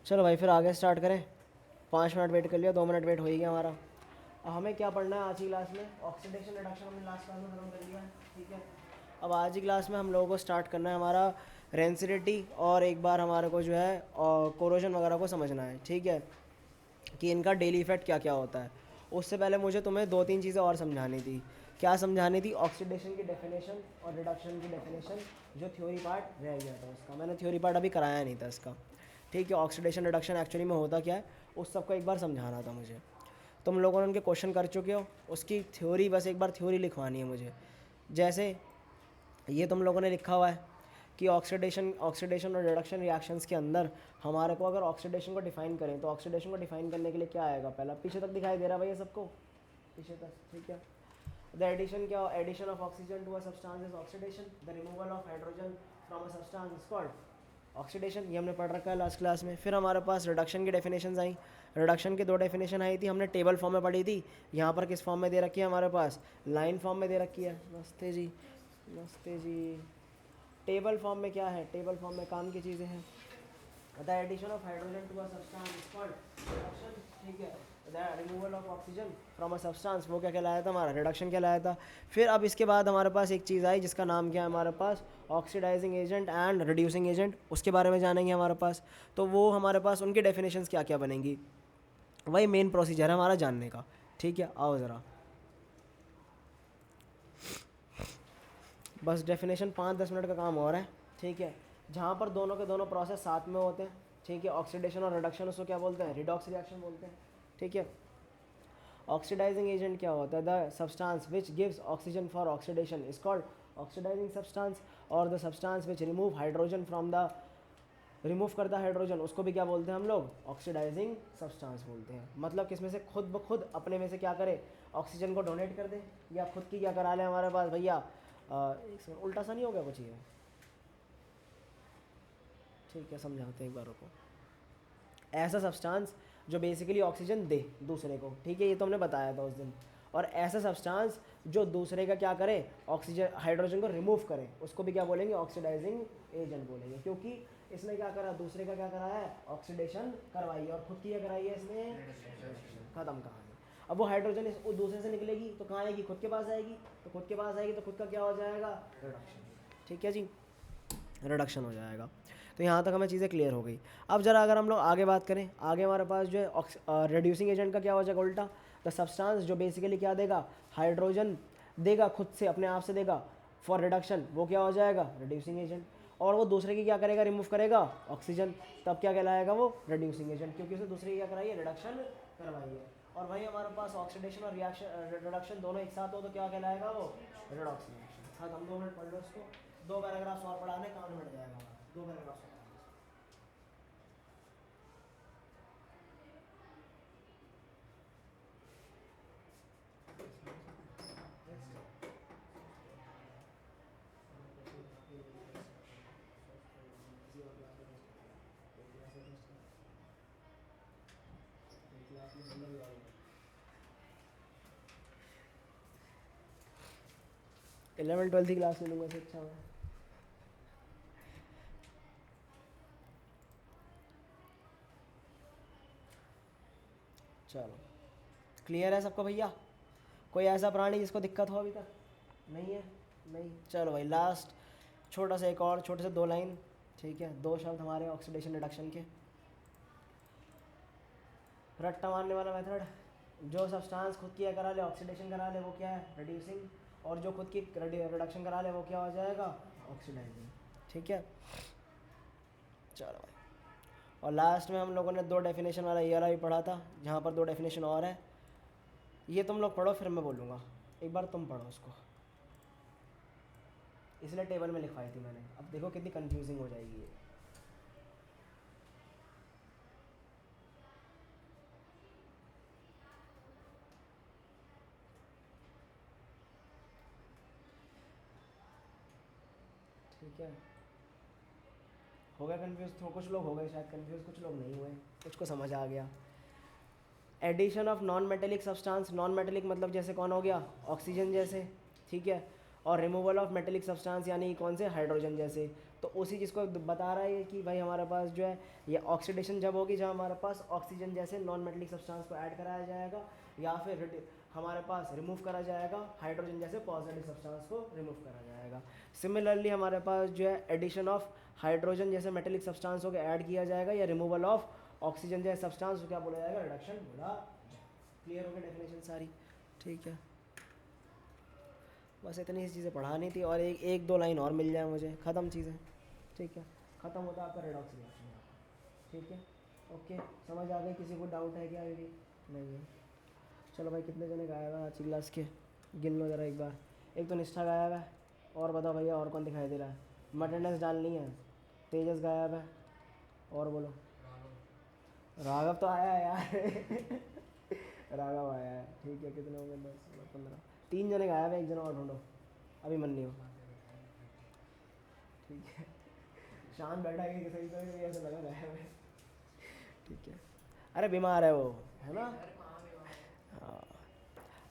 चलो भाई फिर आगे स्टार्ट करें। 5 मिनट वेट कर लिया, 2 मिनट वेट हो ही गया हमारा। अब हमें क्या पढ़ना है आज की क्लास में? ऑक्सीडेशन रिडक्शन हमने लास्ट क्लास में खत्म कर लिया है, ठीक है। अब आज की क्लास में हम लोगों को स्टार्ट करना है हमारा रेंसिडिटी, और एक बार हमारे को जो है कोरोजन वगैरह को समझना है, ठीक है, कि इनका डेली इफेक्ट क्या क्या होता है। उससे पहले मुझे तुम्हें 2-3 चीज़ें और समझानी थी। क्या समझानी थी? ऑक्सीडेशन की डेफिनेशन और रिडक्शन की डेफिनेशन, जो थ्योरी पार्ट रह गया था उसका, मैंने थ्योरी पार्ट अभी कराया नहीं था इसका, ठीक है। ऑक्सीडेशन रिडक्शन एक्चुअली में होता क्या है, उस सबको एक बार समझाना था मुझे। तुम लोगों ने उनके क्वेश्चन कर चुके हो, उसकी थ्योरी, बस एक बार थ्योरी लिखवानी है मुझे। जैसे ये तुम लोगों ने लिखा हुआ है कि ऑक्सीडेशन ऑक्सीडेशन और रिडक्शन रिएक्शंस के अंदर हमारे को अगर ऑक्सीडेशन को डिफाइन करें तो ऑक्सीडेशन को डिफाइन करने के लिए क्या आएगा? पहला पीछे तक दिखाई दे रहा है भैया सबको? पीछे तक, ठीक है। द एडिशन क्या? Addition of oxygen to a substance is oxidation. The removal of hydrogen from a substance is called oxidation. ये हमने पढ़ रखा है लास्ट क्लास में। फिर हमारे पास रिडक्शन की डेफिनेशन आई। रिडक्शन की 2 डेफिनेशन आई थी, हमने टेबल फॉर्म में पढ़ी थी। यहाँ पर किस फॉर्म में दे रखी है? हमारे पास लाइन फॉर्म में दे रखी है। नमस्ते जी, नमस्ते जी। टेबल फॉर्म में क्या है? टेबल फॉर्म में काम की चीज़ें हैं। The addition of hydrogen to a substance is called reduction, ठीक है। The removal of oxygen from a substance, वो क्या कहलाया था? हमारा रिडक्शन कहलाया था। फिर अब इसके बाद हमारे पास एक चीज़ आई जिसका नाम क्या है हमारे पास? Oxidising agent and reducing agent. उसके बारे में जानेंगे हमारे पास। तो वो हमारे पास उनकी डेफिनेशंस क्या क्या बनेंगी, वही मेन प्रोसीजर है हमारा जानने का, ठीक है। आओ ज़रा, बस डेफिनेशन 5-10 मिनट का काम और है, ठीक है। जहाँ पर दोनों के दोनों प्रोसेस साथ में होते हैं, ठीक है, ऑक्सीडेशन और रिडक्शन, उसको क्या बोलते हैं? रिडॉक्स रिएक्शन बोलते हैं, ठीक है। ऑक्सीडाइजिंग एजेंट क्या होता है? The substance which gives oxygen for oxidation is called oxidising substance. और the substance which remove hydrogen from the, remove करता है हाइड्रोजन, उसको भी क्या बोलते हैं हम लोग? ऑक्सीडाइजिंग सब्सटेंस बोलते हैं। मतलब किसमें से खुद ब खुद अपने में से क्या करे? ऑक्सीजन को डोनेट कर दे, या खुद की क्या करा ले हमारे पास भैया? एक सेकंड, उल्टा सा नहीं हो गया कुछ ये? ठीक है, समझाते हैं एक बार को। ऐसा सब्सटेंस जो बेसिकली ऑक्सीजन दे दूसरे को, ठीक है, ये तो हमने बताया था उस दिन। और ऐसा सब्सटेंस जो दूसरे का क्या करे? ऑक्सीजन हाइड्रोजन को रिमूव करे, उसको भी क्या बोलेंगे? ऑक्सीडाइजिंग एजेंट बोलेंगे। क्योंकि इसने क्या करा? दूसरे का क्या करा है? ऑक्सीडेशन करवाई है, और खुद की क्या कराई है इसने? खत्म कहानी। अब वो हाइड्रोजन इस दूसरे से निकलेगी तो कहाँ आएगी? खुद के पास आएगी। तो खुद के पास आएगी तो खुद का क्या हो जाएगा? रिडक्शन, ठीक है जी, रिडक्शन हो जाएगा। तो यहाँ तक हमें चीज़ें क्लियर हो गई। अब जरा अगर हम लोग आगे बात करें, आगे हमारे पास जो है रिड्यूसिंग एजेंट का क्या हो जाएगा? उल्टा, द सब्सटेंस जो बेसिकली क्या देगा? हाइड्रोजन देगा, खुद से अपने आप से देगा फॉर रिडक्शन, वो क्या हो जाएगा? Reducing agent. और वो दूसरे की क्या करेगा? रिमूव करेगा ऑक्सीजन, तब क्या कहलाएगा वो? रिड्यूसिंग एजेंट, क्योंकि उसने दूसरे की क्या कराई है? रिडक्शन करवाई है। और भाई हमारे पास ऑक्सीडेशन और रिएक्शन रिडक्शन दोनों एक साथ हो तो क्या कहलाएगा वो? Redox reaction. हाँ, हम 2 मिनट पढ़ लो इसको, 2 पैराग्राफ और पढ़ाने काम निपट जाएगा हमारा। 2 पैराग्राफ और। 11-12 की क्लास ले लूँगा इससे अच्छा मैं। चलो, क्लियर है सबको भैया? कोई ऐसा प्राणी जिसको दिक्कत हो अभी तक? नहीं है? नहीं, चलो भाई लास्ट छोटा सा एक और, छोटे से 2 लाइन, ठीक है, 2 शब्द हमारे ऑक्सीडेशन रिडक्शन के। रट्टा मारने वाला मेथड, जो सब्सटेंस खुद की करा ले, ऑक्सीडेशन करा ले, वो क्या है? रिड्यूसिंग। और जो खुद की रिडक्शन करा ले वो क्या हो जाएगा? ऑक्सीडाइजिंग, ठीक है। चलो भाई, और लास्ट में हम लोगों ने 2 डेफिनेशन वाला ये वाला भी पढ़ा था, जहाँ पर 2 डेफिनेशन और है। ये तुम लोग पढ़ो, फिर मैं बोलूँगा, एक बार तुम पढ़ो उसको, इसलिए टेबल में लिखवाई थी मैंने। अब देखो कितनी कंफ्यूजिंग हो जाएगी ये। ठीक है, हो गया कंफ्यूज? तो कुछ लोग हो गए शायद कंफ्यूज, कुछ लोग नहीं हुए, कुछ को समझ आ गया। Addition of non metallic substance, non metallic मतलब जैसे कौन हो गया? ऑक्सीजन जैसे, ठीक है। और रिमूवल ऑफ मेटेलिक सब्सटेंस यानी कौन से? हाइड्रोजन जैसे। तो उसी चीज़ को बता रहा है कि भाई हमारे पास जो है ये ऑक्सीडेशन जब होगी जब हमारे पास ऑक्सीजन जैसे नॉन मेटेलिक सब्सटेंस को ऐड कराया जाएगा, या फिर हमारे पास रिमूव करा जाएगा हाइड्रोजन जैसे पॉजिटिव सब्सटेंस को रिमूव करा जाएगा। सिमिलरली हमारे पास जो है एडिशन ऑफ हाइड्रोजन जैसे मेटेलिक सब्सटेंस को ऐड किया जाएगा, या रिमूवल ऑफ ऑक्सीजन जैसे सब्सटेंस को क्या बोला जाएगा, रिडक्शन बोला। क्लियर हो गया डेफिनेशन सारी? ठीक है, बस इतनी सी चीज़ें पढ़ानी थी, और एक दो लाइन और मिल जाए मुझे, ख़त्म चीज़ें। ठीक है, ख़त्म होता है आपका रेडॉक्स रिएक्शन। ठीक है, ओके, समझ आ गई? किसी को डाउट है क्या? अभी नहीं है? चलो भाई, कितने जने गायब है आज की क्लास के? गिन लो ज़रा एक बार। एक तो निष्ठा गायब है, और बताओ भैया और कौन दिखाई दे रहा है? अटेंडेंस डालनी है। तेजस गायब है, और बोलो। राघव तो आया है यार राघव आया है। ठीक है, कितने हो गए? 10 15। 3 जने गायब है, एक जना और ढूंढो। अभी मन नहीं हो। ठीक है, शांत बैठा है कि सही तो ऐसा लगा गायब है। ठीक है, अरे बीमार है वो, है ना? हाँ,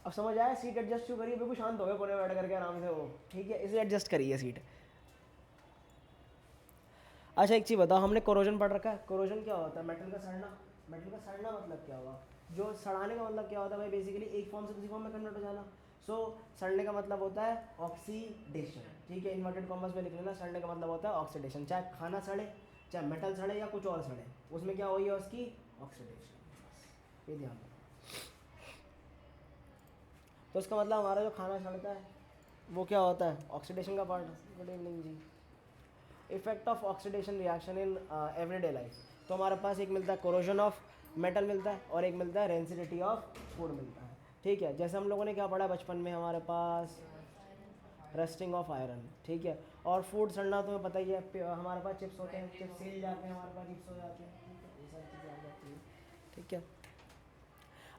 अब समझ आया? सीट एडजस्ट क्यों करिए? बिल्कुल शांत हो गए कोने में बैठ करके आराम से वो। ठीक है, इसे एडजस्ट करिए सीट। अच्छा एक चीज़ बताओ, हमने कोरोजन पढ़ रखा है। कोरोजन क्या होता है? मेटल का सड़ना। मेटल का सड़ना मतलब क्या हुआ? जो सड़ाने का मतलब क्या होता है भाई? बेसिकली एक फॉर्म से दूसरी फॉर्म में कन्वर्ट हो जाना। सो सड़ने का मतलब होता है ऑक्सीडेशन। ठीक है, इन्वर्टेड कॉमर्स में लिख लेना, सड़ने का मतलब होता है ऑक्सीडेशन। चाहे खाना सड़े, चाहे मेटल सड़े, या कुछ और सड़े, उसमें क्या हुई है उसकी? ऑक्सीडेशन। ये ध्यान रखो। तो इसका मतलब हमारा जो खाना सड़ता है वो क्या होता है? ऑक्सीडेशन का पार्ट। गुड इवनिंग जी। Effect of oxidation reaction in everyday life. तो हमारे पास एक मिलता है कोरोजन ऑफ मेटल मिलता है, और एक मिलता है रेंसिडिटी ऑफ फूड मिलता है। ठीक है, जैसे हम लोगों ने क्या पढ़ा बचपन में, हमारे पास रस्टिंग ऑफ आयरन। ठीक है, और फूड सड़ना तुम्हें पता ही है, हमारे पास चिप्स होते हैं, चिप्स सील जाते हैं, हमारे पास चिप्स हो जाते हैं। ये सारी चीज़ें आ जाती हैं। ठीक है,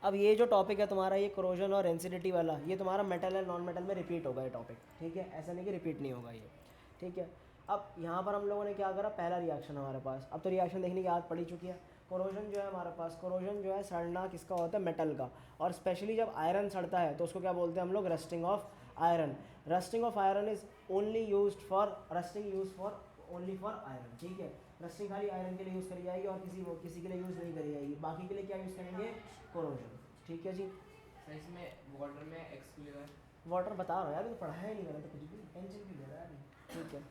अब ये जो टॉपिक है तुम्हारा, ये कोरोजन और रेंसिडिटी वाला, ये तुम्हारा मेटल एंड नॉन मेटल में रिपीट होगा ये टॉपिक। ठीक है, ऐसा नहीं कि रिपीट नहीं होगा ये। ठीक है, अब यहाँ पर हम लोगों ने क्या करा? पहला रिएक्शन हमारे पास, अब तो रिएक्शन देखने की आदत पड़ी चुकी है। कोरोजन जो है हमारे पास, कोरोजन जो है सड़ना किसका होता है? मेटल का। और स्पेशली जब आयरन सड़ता है तो उसको क्या बोलते हैं हम लोग? Rusting of iron. Rusting of iron is only use for only for iron. ठीक है, रस्टिंग खाली आयरन के लिए यूज़ करी जाएगी, और किसी के लिए यूज़ नहीं करी जाएगी। बाकी के लिए क्या यूज़ करेंगे? कोरोजन। ठीक है जी। सर इसमें वाटर में एक्सक्लूड, वाटर बता रहा हूँ यार, तो पढ़ाया ही नहीं मैंने, तो कुछ भी टेंशन भी ले रहा है। ठीक है,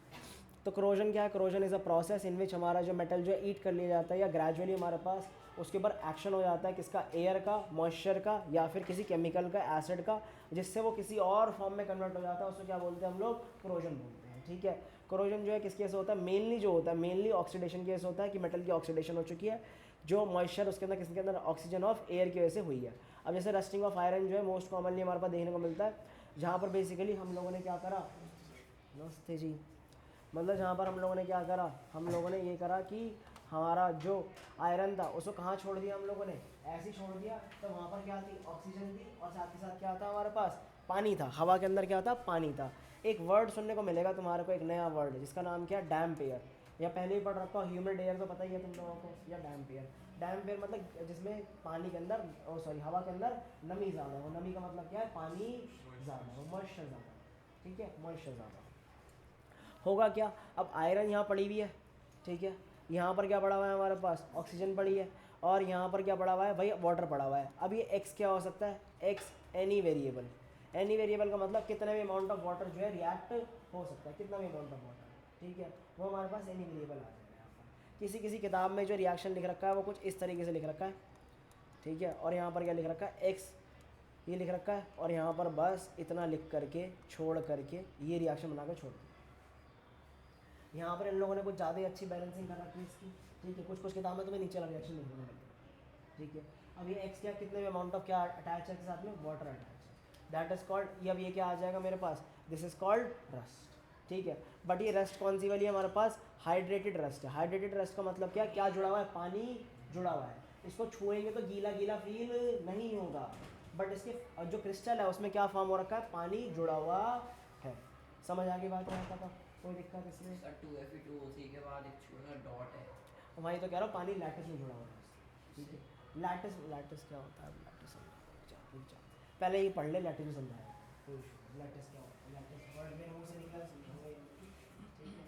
तो कोरोजन क्या है? Corrosion is a process in which हमारा जो मेटल जो है ईट कर लिया जाता है, या ग्रेजुअली हमारे पास उसके ऊपर एक्शन हो जाता है किसका? एयर का, मॉइस्चर का, या फिर किसी केमिकल का, एसिड का, जिससे वो किसी और फॉर्म में कन्वर्ट हो जाता है। उसको क्या बोलते हैं हम लोग? कोरोजन बोलते हैं। ठीक है, कोरोजन जो है किस केस होता है? मेनली जो होता है, मेनली ऑक्सीडेशन केस होता है कि मेटल की ऑक्सीडेशन हो चुकी है, जो मॉइस्चर उसके अंदर, किसके अंदर? ऑक्सीजन ऑफ एयर की वजह से हुई है। अब जैसे रस्टिंग ऑफ आयरन जो है मोस्ट कॉमनली हमारे पास देखने को मिलता है, जहाँ पर बेसिकली हम लोगों ने क्या करा? नमस्ते जी। मतलब जहाँ पर हम लोगों ने क्या करा? हम लोगों ने ये करा कि हमारा जो आयरन था उसको कहाँ छोड़ दिया हम लोगों ने? ऐसे ही छोड़ दिया। तो वहाँ पर क्या थी? ऑक्सीजन थी, और साथ के साथ क्या था हमारे पास? पानी था। हवा के अंदर क्या था? पानी था। एक वर्ड सुनने को मिलेगा तुम्हारे को, एक नया वर्ड, जिसका नाम क्या? डैम्प एयर। या पहले ही पढ़ रखा हो, ह्यूमिड एयर तो पता ही है तुम लोगों को, या डैम्प एयर। डैम्प एयर मतलब जिसमें पानी के अंदर, हवा के अंदर नमी ज़्यादा हो। नमी का मतलब क्या है? पानी ज़्यादा हो, मॉइस्चर ज़्यादा। ठीक है, मॉइस्चर ज़्यादा होगा क्या? अब आयरन यहाँ पड़ी हुई है। ठीक है, यहाँ पर क्या पड़ा हुआ है हमारे पास? ऑक्सीजन पड़ी है, और यहाँ पर क्या पड़ा हुआ है भाई? वाटर पड़ा हुआ है। अब ये एक्स क्या हो सकता है? X any variable. Any variable का मतलब कितना भी अमाउंट ऑफ वाटर जो है रिएक्ट हो सकता है, कितना भी अमाउंट ऑफ वाटर। ठीक है, वो हमारे पास एनी वेरिएबल आ जाएगा यहाँ पर। किसी किसी किताब में जो रिएक्शन लिख रखा है वो कुछ इस तरीके से लिख रखा है। ठीक है, और यहाँ पर क्या लिख रखा है? एक्स ये लिख रखा है, और यहाँ पर बस इतना लिख करके छोड़ करके ये रिएक्शन बना कर छोड़ दिया। यहाँ पर इन लोगों ने कुछ ज़्यादा ही अच्छी बैलेंसिंग कर रखी है इसकी। ठीक है, कुछ कुछ किताब में तुम्हें नीचे वाला रिएक्शन लिखने को मिलता है। ठीक है, अब ये एक्स क्या, कितने भी अमाउंट ऑफ क्या अटैच है के साथ में? वाटर अटैच है। दैट इज कॉल्ड, ये अब ये क्या आ जाएगा मेरे पास? This is called rust. ठीक है, बट ये रस्ट कौन सी वाली है हमारे पास? हाइड्रेटेड रस्ट है। हाइड्रेटेड रस्ट का मतलब क्या? क्या जुड़ा हुआ है? पानी जुड़ा हुआ है। इसको छुएंगे तो गीला गीला फील नहीं होगा, बट इसके जो क्रिस्टल है उसमें क्या फॉर्म हो रखा है? पानी जुड़ा हुआ है। समझ आ गई बात? रहता था कोई दिक्कत इसमें? सर 2Fe2O3 के बाद एक छोटा डॉट है। वही तो कह रहा हूँ, पानी लैटिस में जुड़ा हुआ है। ठीक है, लैटिस, लैटिस क्या होता है? लैटिस समझा, पहले ये पढ़ ले, लैटिस भी समझाया। लैटिस क्या होता है? लैटिस वर्ड में मुंह से निकला समझाऊंगा। ठीक है,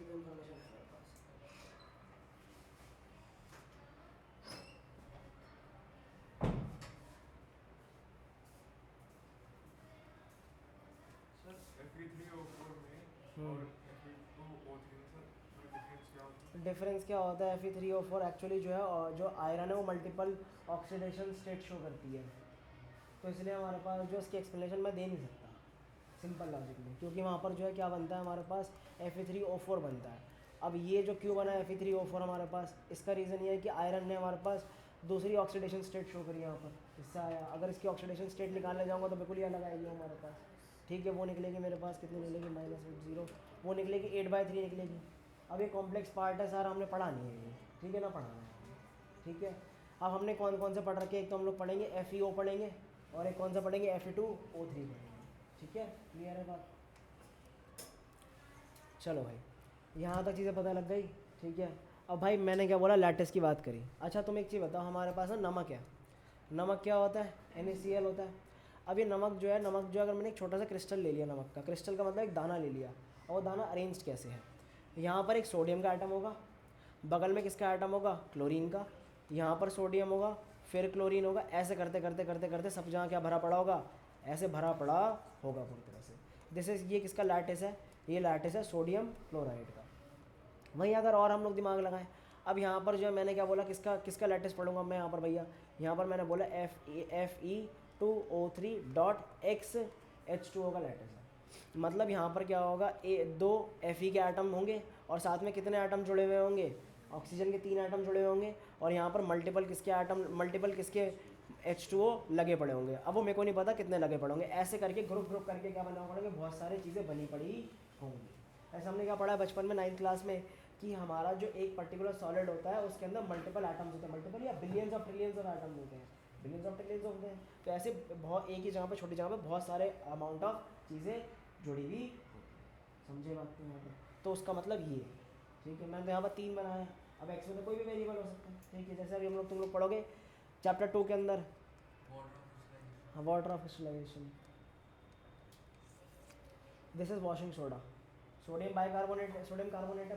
चीज़ इन्फॉर्मेशन है मेरे पास। सर Fe3O4 में और Fe2O3 में सर डिफरेंस क्या होता है? डिफरेंस क्या होता है Fe3O4 एक्चुअली जो है जो आयरन है वो मल्टीपल ऑक्सीडेशन स्टेट शो करती है, तो इसलिए हमारे पास जो इसकी एक्सप्लेनेशन मैं दे नहीं सकता सिंपल लॉजिक में, क्योंकि वहाँ पर जो है क्या बनता है हमारे पास Fe3O4 बनता है। अब ये जो क्यों बना है Fe3O4 हमारे पास, इसका रीज़न ये है कि आयरन ने हमारे पास दूसरी ऑक्सीडेशन स्टेट शो करी यहाँ पर, इससे आया। अगर इसकी ऑक्सीडेशन स्टेट निकालने जाऊँगा तो बिल्कुल ही अलग आएगी हमारे पास, ठीक है। वो निकलेगी मेरे पास कितनी निकलेगी -0, वो निकलेगी 8/3 निकलेगी। अब ये कॉम्प्लेक्स पार्ट है सारा, हमने पढ़ा नहीं है ये, ठीक है ना, पढ़ाना है, ठीक है। अब हमने कौन कौन से पढ़ रखे, एक तो हम लोग पढ़ेंगे FeO पढ़ेंगे और एक कौन सा पढ़ेंगे Fe2O3 पढ़ेंगे, ठीक है। क्लियर है बात? चलो भाई, यहाँ तक चीज़ें पता लग गई, ठीक है। अब भाई मैंने क्या बोला, लैटिस की बात करी। अच्छा तुम एक चीज़ बताओ, हमारे पास ना नमक है, नमक क्या होता है, NaCl होता है। अब ये नमक जो है अगर मैंने एक छोटा सा क्रिस्टल ले लिया नमक का, क्रिस्टल का मतलब एक दाना ले लिया, और वो दाना अरेंज्ड कैसे है, यहाँ पर एक सोडियम का आइटम होगा, बगल में किसका आइटम होगा, क्लोरीन का, यहाँ पर सोडियम होगा, फिर क्लोरीन होगा, ऐसे करते करते करते करते सब जहाँ क्या भरा पड़ा होगा, ऐसे भरा पड़ा होगा पूरी तरह से। जैसे ये किसका लैटिस है, ये लैटिस है सोडियम क्लोराइड का। वहीं अगर और हम लोग दिमाग लगाएं, अब यहाँ पर जो है मैंने क्या बोला, किसका किसका लैटिस पढ़ूंगा मैं यहाँ पर भैया, यहाँ पर मैंने बोला Fe2O3.XH2O का लैटिस है। मतलब यहाँ पर क्या होगा, 2 Fe के आइटम होंगे और साथ में कितने आइटम जुड़े हुए होंगे, ऑक्सीजन के 3 आइटम जुड़े हुए होंगे, और यहाँ पर मल्टीपल किसके H2O लगे पड़े होंगे। अब वो मेरे को नहीं पता कितने लगे पड़े होंगे, ऐसे करके ग्रुप करके क्या बना पड़ेंगे, बहुत सारी चीज़ें बनी पड़ी होंगी। ऐसा हमने क्या पढ़ा है बचपन में 9th क्लास में, कि हमारा जो एक पर्टिकुलर सॉलिड होता है उसके अंदर मल्टीपल आइटम्स होते हैं, मल्टीपल या billions of trillions of items होते हैं, बिलियंस ऑफ ट्रिलियंस होते हैं। तो ऐसे बहुत एक ही जगह पे, छोटी जगह पे बहुत सारे अमाउंट ऑफ चीज़ें जुड़ी हुई होती हैं, समझे बात को यहाँ पर। तो उसका मतलब ये है, ठीक है। मैंने तो यहाँ पर 3 बनाया, अब एक्स में तो कोई भी वेरिएबल हो सकता है, ठीक है। जैसे अभी तुम लोग पढ़ोगे चैप्टर 2 के अंदर, हाँ, water of crystallisation, this is washing soda, sodium carbonate है,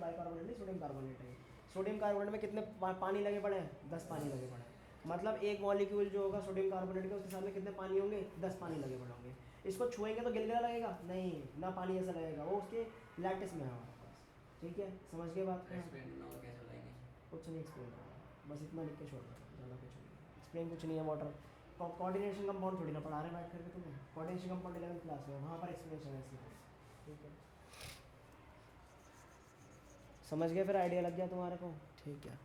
बाइकार्बोनेट नहीं, सोडियम कार्बोनेट है। सोडियम कार्बोनेट में कितने पानी लगे पड़े हैं, 10 पानी लगे पड़े हैं। मतलब एक मॉलिक्यूल जो होगा सोडियम कार्बोनेट का, उसके साथ में कितने पानी होंगे, 10 पानी लगे पड़े होंगे। इसको छुएंगे तो गिलगिला लगेगा नहीं, ना पानी ऐसा लगेगा, वो उसके लैटिस में है हमारे पास, ठीक है। समझ गए बात को? कुछ नहीं एक्सप्लेन करना, बस इतना लिख के छोड़ दो, ज़्यादा कुछ नहीं एक्सप्लेन, कुछ नहीं है। वाटर कोऑर्डिनेशन कंपाउंड थोड़ी ना पढ़ा रहे बैठ करके तुम्हें, कोऑर्डिनेशन कंपाउंड 11th क्लास में, वहाँ पर एक्सप्लेनेशन है इसलिए, ठीक है। समझ गए, फिर आइडिया लग गया तुम्हारे को, ठीक है।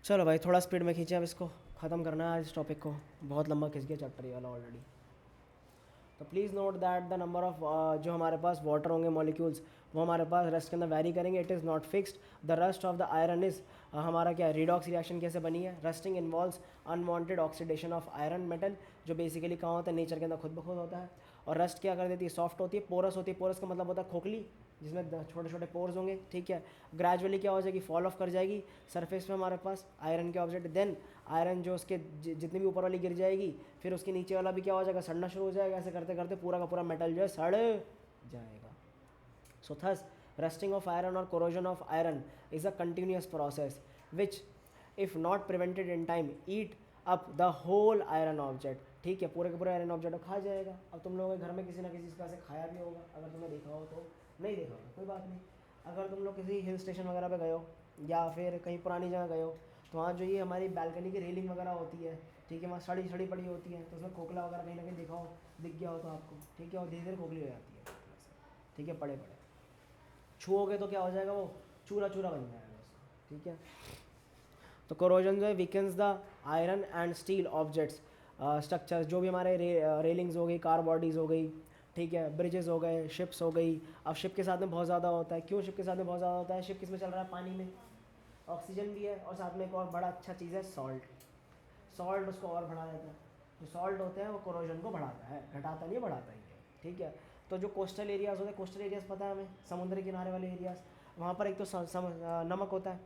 चलो भाई थोड़ा स्पीड में खींचे, अब इसको ख़त्म करना है आज इस टॉपिक को, बहुत लंबा खींच गया चैप्टर ये वाला ऑलरेडी। तो please note that the number of जो हमारे पास वाटर होंगे मॉलिक्यूल्स, वो हमारे पास रस्ट के अंदर वैरी करेंगे, it is not fixed. The rust of the iron is हमारा क्या, रिडॉक्स रिएक्शन कैसे बनी है, rusting involves unwanted oxidation of iron metal, जो बेसिकली कहाँ होता है, नेचर के अंदर खुद ब खुद होता है। और रस्ट क्या कर देती है, सॉफ्ट होती है, पोरस होती है, पोरस का मतलब होता है खोखली, जिसमें छोटे छोटे पोर्स होंगे, ठीक है। ग्रेजुअली क्या हो जाएगी, फॉल ऑफ कर जाएगी सरफेस पे हमारे पास आयरन के ऑब्जेक्ट, देन आयरन जो उसके जितनी भी ऊपर वाली गिर जाएगी, फिर उसके नीचे वाला भी क्या हो जाएगा, सड़ना शुरू हो जाएगा। ऐसे करते करते पूरा का पूरा मेटल जो है सड़ जाएगा। So thus rusting of iron और corrosion of iron is a continuous process which if not prevented in time eat up the whole iron object, ठीक है, पूरे के पूरे आयरन ऑब्जेक्ट को खा जाएगा। अब तुम लोगों के घर में किसी ना किसी का से खाया भी होगा, अगर तुमने देखा हो तो, नहीं देखा होगा कोई बात नहीं। अगर तुम लोग किसी हिल स्टेशन वगैरह पे गए हो या फिर कहीं पुरानी जगह गए हो, तो वहाँ जो ये हमारी बैल्कनी की रेलिंग वगैरह होती है, ठीक है, वहाँ सड़ी सड़ी पड़ी होती है, तो उसमें खोखला वगैरह कहीं ना कहीं देखा हो, दिख गया हो तो आपको, ठीक है, और धीरे धीरे खोखली हो जाती है, ठीक है, पड़े पड़े छुओगे तो क्या हो जाएगा, वो चूरा चूरा बन जाएगा उसका, ठीक है। तो कोरोजन जो है weakens the iron and steel objects structures, जो भी हमारे रेलिंग्स हो गई, कार बॉडीज़ हो गई, ठीक है, ब्रिजेस हो गए, शिप्स हो गई। अब शिप के साथ में बहुत ज़्यादा होता है, क्यों शिप के साथ में बहुत ज़्यादा होता है, शिप किस में चल रहा है, पानी में, ऑक्सीजन भी है और साथ में एक और बड़ा अच्छा चीज़ है सॉल्ट, सॉल्ट उसको और बढ़ा देता है। जो सॉल्ट होते हैं वो कोरोजन को बढ़ाता है, घटाता नहीं, बढ़ाता ही है, ठीक है। तो जो कोस्टल एरियाज़ होते हैं, कोस्टल एरियाज़ पता है हमें, समुद्री किनारे वाले एरियाज़, वहाँ पर एक तो नमक होता है,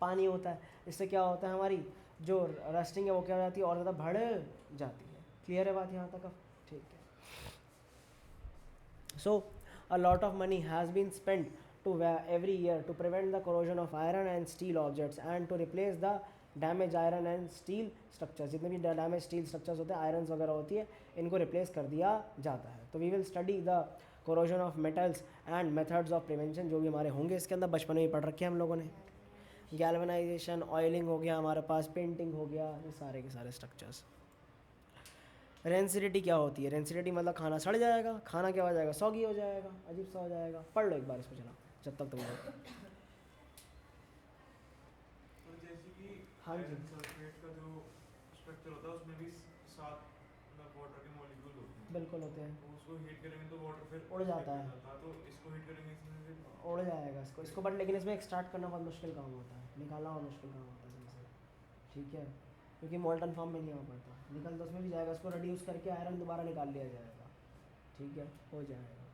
पानी होता है, इससे क्या होता है, हमारी जो रस्टिंग है वो क्या हो जाती है, और ज़्यादा बढ़ जाती है। क्लियर है बात यहाँ तक अब, ठीक है। So a lot of money has been spent every year to prevent the corrosion of iron and steel objects and to replace the damaged iron and steel structures. जितने भी डैमेज स्टील स्ट्रक्चर्स होते हैं, irons वगैरह होती है, इनको replace कर दिया जाता है. तो we will study the corrosion of metals and methods of prevention, जो भी हमारे होंगे इसके अंदर, बचपन में ही पढ़ रखे हैं हम लोगों ने. गैल्वेनाइजेशन, ऑयलिंग हो गया हमारे पास, पेंटिंग हो गया, ये सारे के सारे स्ट्रक्चर्स. रेंसिडिटी क्या होती है? रेंसिडिटी मतलब खाना सड़ जाएगा, खाना क्या हो जाएगा, सॉगी हो जाएगा, अजीब सा हो जाएगा. पढ़ लो एक बार इसको, चला जब तक तुम लोग. तो जैसे कि हाँ जी. आयरन सल्फेट का जो स्ट्रक्चर होता है उसमें भी 7 वाटर के मॉलिक्यूल होते हैं. बिल्कुल होते हैं. तो उसको हीट करेंगे तो वाटर फिर उड़ जाता है. तो इसको हीट करेंगे इसमें फिर उड़ जाएगा इसको बट लेकिन इसमें एक्सट्रैक्ट करना बहुत मुश्किल काम होता है, निकालना बहुत मुश्किल काम होता है इसमें से. ठीक है, क्योंकि मोल्टन फॉर्म में नहीं हो पाता. निकल तो उसमें भी जाएगा, उसको रिड्यूस करके आयरन दोबारा निकाल लिया जाएगा. ठीक है, हो जाएगा.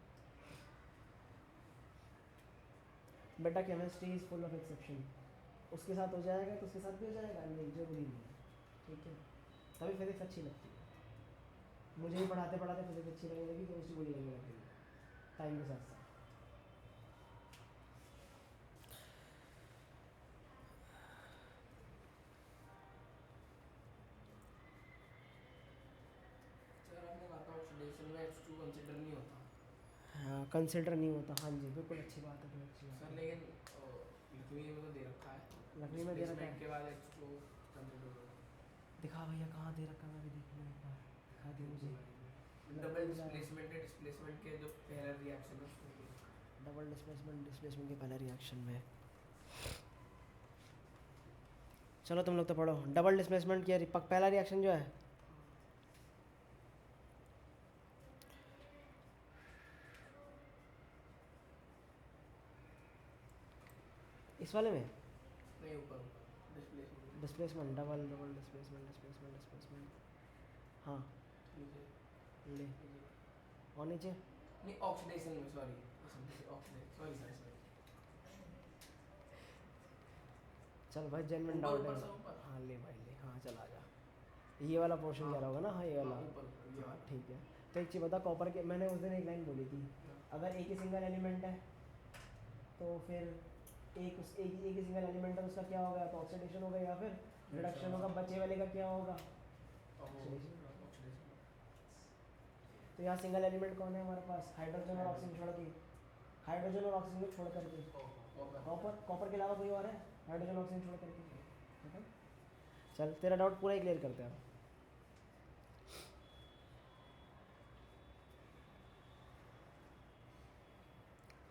बेटा chemistry is full of exception. उसके साथ हो जाएगा तो उसके साथ भी हो जाएगा, नहीं जरूरी नहीं है. ठीक है, तभी फिजिक्स अच्छी लगती है. मुझे ही पढ़ाते पढ़ाते फिजिक्स अच्छी लगने लगी, केमिस्ट्री बुरी लगने लगी टाइम के साथ साथ. सर आपने कहा था ऑक्सीडेशन में H2 कंसीडर नहीं होता. हाँ, कंसिडर नहीं होता. हाँ जी, बिल्कुल अच्छी बात है, बहुत अच्छी बात सर है. लेकिन लकड़ी में तो दे रखा है. लकड़ी में दे रखा Displacement है. के बाद H2 कंसीडर होगा. दिखा भैया कहाँ दे रखा है, मैं भी देख लूँ एक बार. दिखा दी मुझे. डबल डिस्प्लेसमेंट के जो पहला रिएक्शन है उसमें भी. डबल डिस्प्लेसमेंट के पहले रिएक्शन में. चलो तुम लोग तो पढ़ो. डबल डिस्प्लेसमेंट के पहला रिएक्शन जो है, इस वाले में नहीं ऊपर डिस्प्लेसमेंट डिस्प्लेसमेंट, डबल डिस्प्लेसमेंट. हाँ ले, और नीचे नहीं ऑक्सीडेशन में सॉरी सॉरी सर. चल भाई, जेन्युइन ऊपर, डाउट ऊपर है. से ऊपर. हाँ ले भाई ले, हाँ चल आ जा. ये वाला पोर्शन कह रहा होगा ना? हाँ ये वाला. ऊपर ये हाँ वाला. ठीक है. तो एक चीज़ बता, कॉपर के मैंने उस दिन एक लाइन बोली थी, अगर एक ही सिंगल एलिमेंट है तो फिर एक ही सिंगल एलिमेंट है, उसका क्या होगा? तो ऑक्सीडेशन होगा या फिर रिडक्शन होगा. बचे वाले का क्या होगा? ऑक्सीडेशन. तो यहाँ सिंगल एलिमेंट कौन है हमारे पास? हाइड्रोजन और ऑक्सीजन छोड़ के. हाइड्रोजन और ऑक्सीजन को छोड़ करके कॉपर के अलावा कोई और है? हाइड्रोजन ऑक्सीजन छोड़ करके. ठीक है, चल तेरा डाउट पूरा ही क्लियर करते हैं.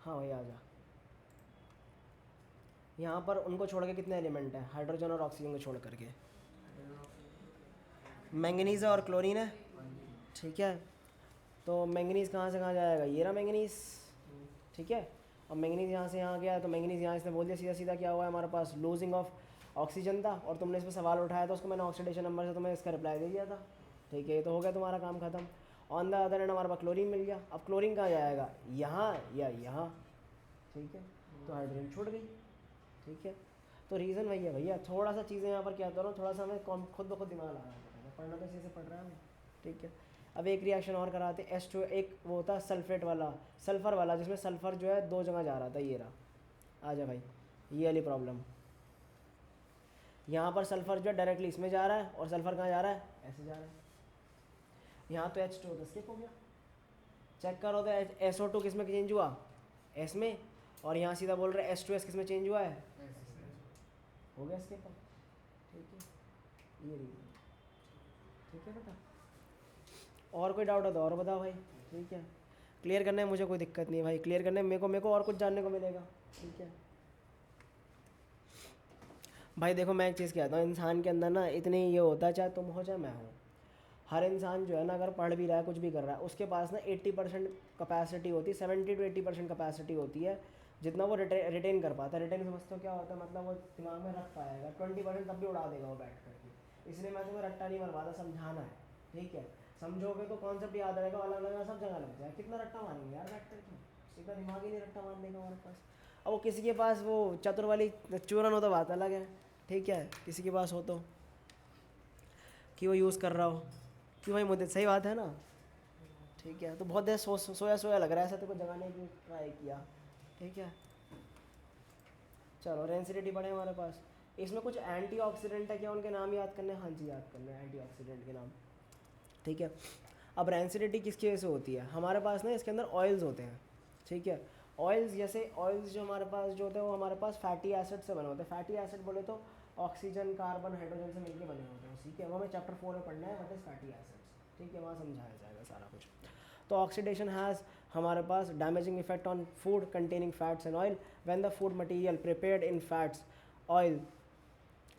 हाँ भैया आ जा. यहाँ पर उनको छोड़ के कितने एलिमेंट हैं? हाइड्रोजन और ऑक्सीजन को छोड़ करके मैंगनीज और क्लोरीन है. ठीक है, तो मैंगनीज कहाँ से कहाँ जाएगा? ये रहा मैंगनीज. ठीक है, अब मैंगनीज यहाँ से यहाँ गया, तो मैंगनीज यहाँ इसने बोल दिया सीधा सीधा क्या हुआ है हमारे पास? लूजिंग ऑफ ऑक्सीजन था, और तुमने इस पर सवाल उठाया तो उसको मैंने ऑक्सीडेशन नंबर से तुम्हें इसका रिप्लाई दे दिया था. ठीक है, ये तो हो गया तुम्हारा काम खत्म. ऑन द अदर एंड हमारे पास क्लोरीन मिल गया. अब क्लोरीन कहाँ जाएगा? यहाँ या यहाँ. ठीक है, तो हाइड्रोजन छूट गई. ठीक है, तो रीज़न वही है भैया. थोड़ा सा चीज़ें यहाँ पर क्या कर रहा हूँ, थोड़ा सा हमें खुद ब खुद दिमाग लगाना पड़ेगा. पढ़ना तो इसी से पढ़ रहा है हमें. ठीक है, अब एक रिएक्शन और कराते. H2, एक वो होता है सल्फेट वाला, सल्फ़र वाला, जिसमें सल्फ़र जो है 2 जगह जा रहा था. ये रहा, आ जा भाई, ये वाली प्रॉब्लम. यहाँ पर सल्फ़र जो है डायरेक्टली इसमें जा रहा है, और सल्फ़र कहाँ जा रहा है? ऐसे जा रहा है. यहाँ तो H2 तो स्किप हो गया. चेक करो तो SO2 किस में चेंज हुआ? S में. और यहाँ सीधा बोल रहे H2S किस में चेंज हुआ है? हो गया स्किप. ठीक है, ये रीज़न. ठीक है बेटा, और कोई डाउट है तो और बताओ भाई. ठीक है, क्लियर करने में मुझे कोई दिक्कत नहीं है भाई. क्लियर करने में मेरे को और कुछ जानने को मिलेगा. ठीक है भाई, देखो मैं एक चीज़ कहता हूँ, इंसान के अंदर ना इतनी ये होता है, चाहे तुम हो चाहे मैं हूँ, हर इंसान जो है ना अगर पढ़ भी रहा है, कुछ भी कर रहा है, उसके पास ना 80% कैपेसिटी होती है, 70 to 80% कैपेसिटी होती है जितना वो रिटेन कर पाता है. रिटेन समझते हो क्या होता है? मतलब वो दिमाग में रख पाएगा. 20% तब भी उड़ा देगा वो बैठ करके. इसलिए मैं तुम्हें रट्टा नहीं मरवाता, समझाना है. ठीक है, समझोगे तो कॉन्सेप्ट याद रहेगा, वाला लगा सब जगह लग जाए. कितना रट्टा मारेंगे यार बैठ करके? इतना दिमाग ही नहीं रट्टा मारने का हमारे पास. अब वो किसी के पास वो चतुर वाली चूरन हो तो बात अलग है. ठीक है, किसी के पास हो तो कि वो यूज़ कर रहा हो. क्यों भाई मुझे सही बात है ना? ठीक है, तो बहुत देर सोया सोया लग रहा है, ऐसा तेरे को जगाने की ट्राई किया, ठीक है। चलो रेंसिडिटी बढ़े हमारे पास। इसमें कुछ एंटीऑक्सीडेंट है, क्या उनके नाम याद करने हैं? हाँ जी याद करने हैं एंटीऑक्सीडेंट के नाम, ठीक है। अब रेंसिडिटी किसकी वजह से होती है? हमारे पास ना इसके अंदर ऑयल्स होते हैं, ठीक है। ऑयल्स जैसे ऑयल्स जो हमारे पास जो होते हैं वो हमारे पास फैटी एसिड से बने होते हैं। फैटी एसिड बोले तो ऑक्सीजन कार्बन हाइड्रोजन से मिलकर बने होते हैं, ठीक है। वो हमें चैप्टर 4 में पढ़ना है, व्हाट इज फैटी एसिड्स, ठीक है, वहाँ समझाया जाएगा सारा कुछ। तो ऑक्सीडेशन हैज़ हमारे पास damaging effect on food containing fats and oil when the food material prepared in fats oil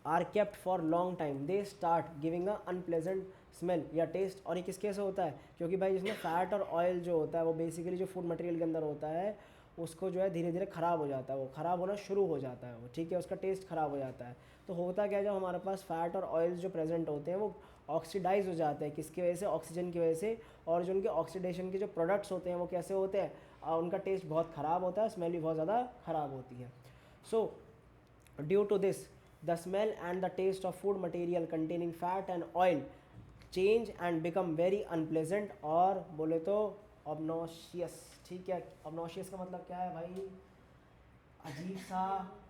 are kept for long time they start giving a unpleasant smell या टेस्ट। और ये किस कैसे होता है? क्योंकि भाई जिसमें फ़ैट और ऑयल जो होता है वो बेसिकली जो फूड मटेरियल के अंदर होता है उसको जो है धीरे धीरे ख़राब हो जाता है, वो ख़राब होना शुरू हो जाता है वो, ठीक है, उसका टेस्ट ख़राब हो जाता है। तो होता क्या है, जब हमारे पास फ़ैट और ऑयल्स जो प्रेजेंट होते हैं वो ऑक्सीडाइज हो जाते हैं, किसकी वजह से? ऑक्सीजन की वजह से। और जो उनके ऑक्सीडेशन के जो प्रोडक्ट्स होते हैं वो कैसे होते हैं? उनका टेस्ट बहुत ख़राब होता है, स्मेल भी बहुत ज़्यादा ख़राब होती है। So due to this the smell and the taste of food material containing fat and oil change and become very unpleasant और बोले तो obnoxious, ठीक है। obnoxious का मतलब क्या है भाई? अजीब सा,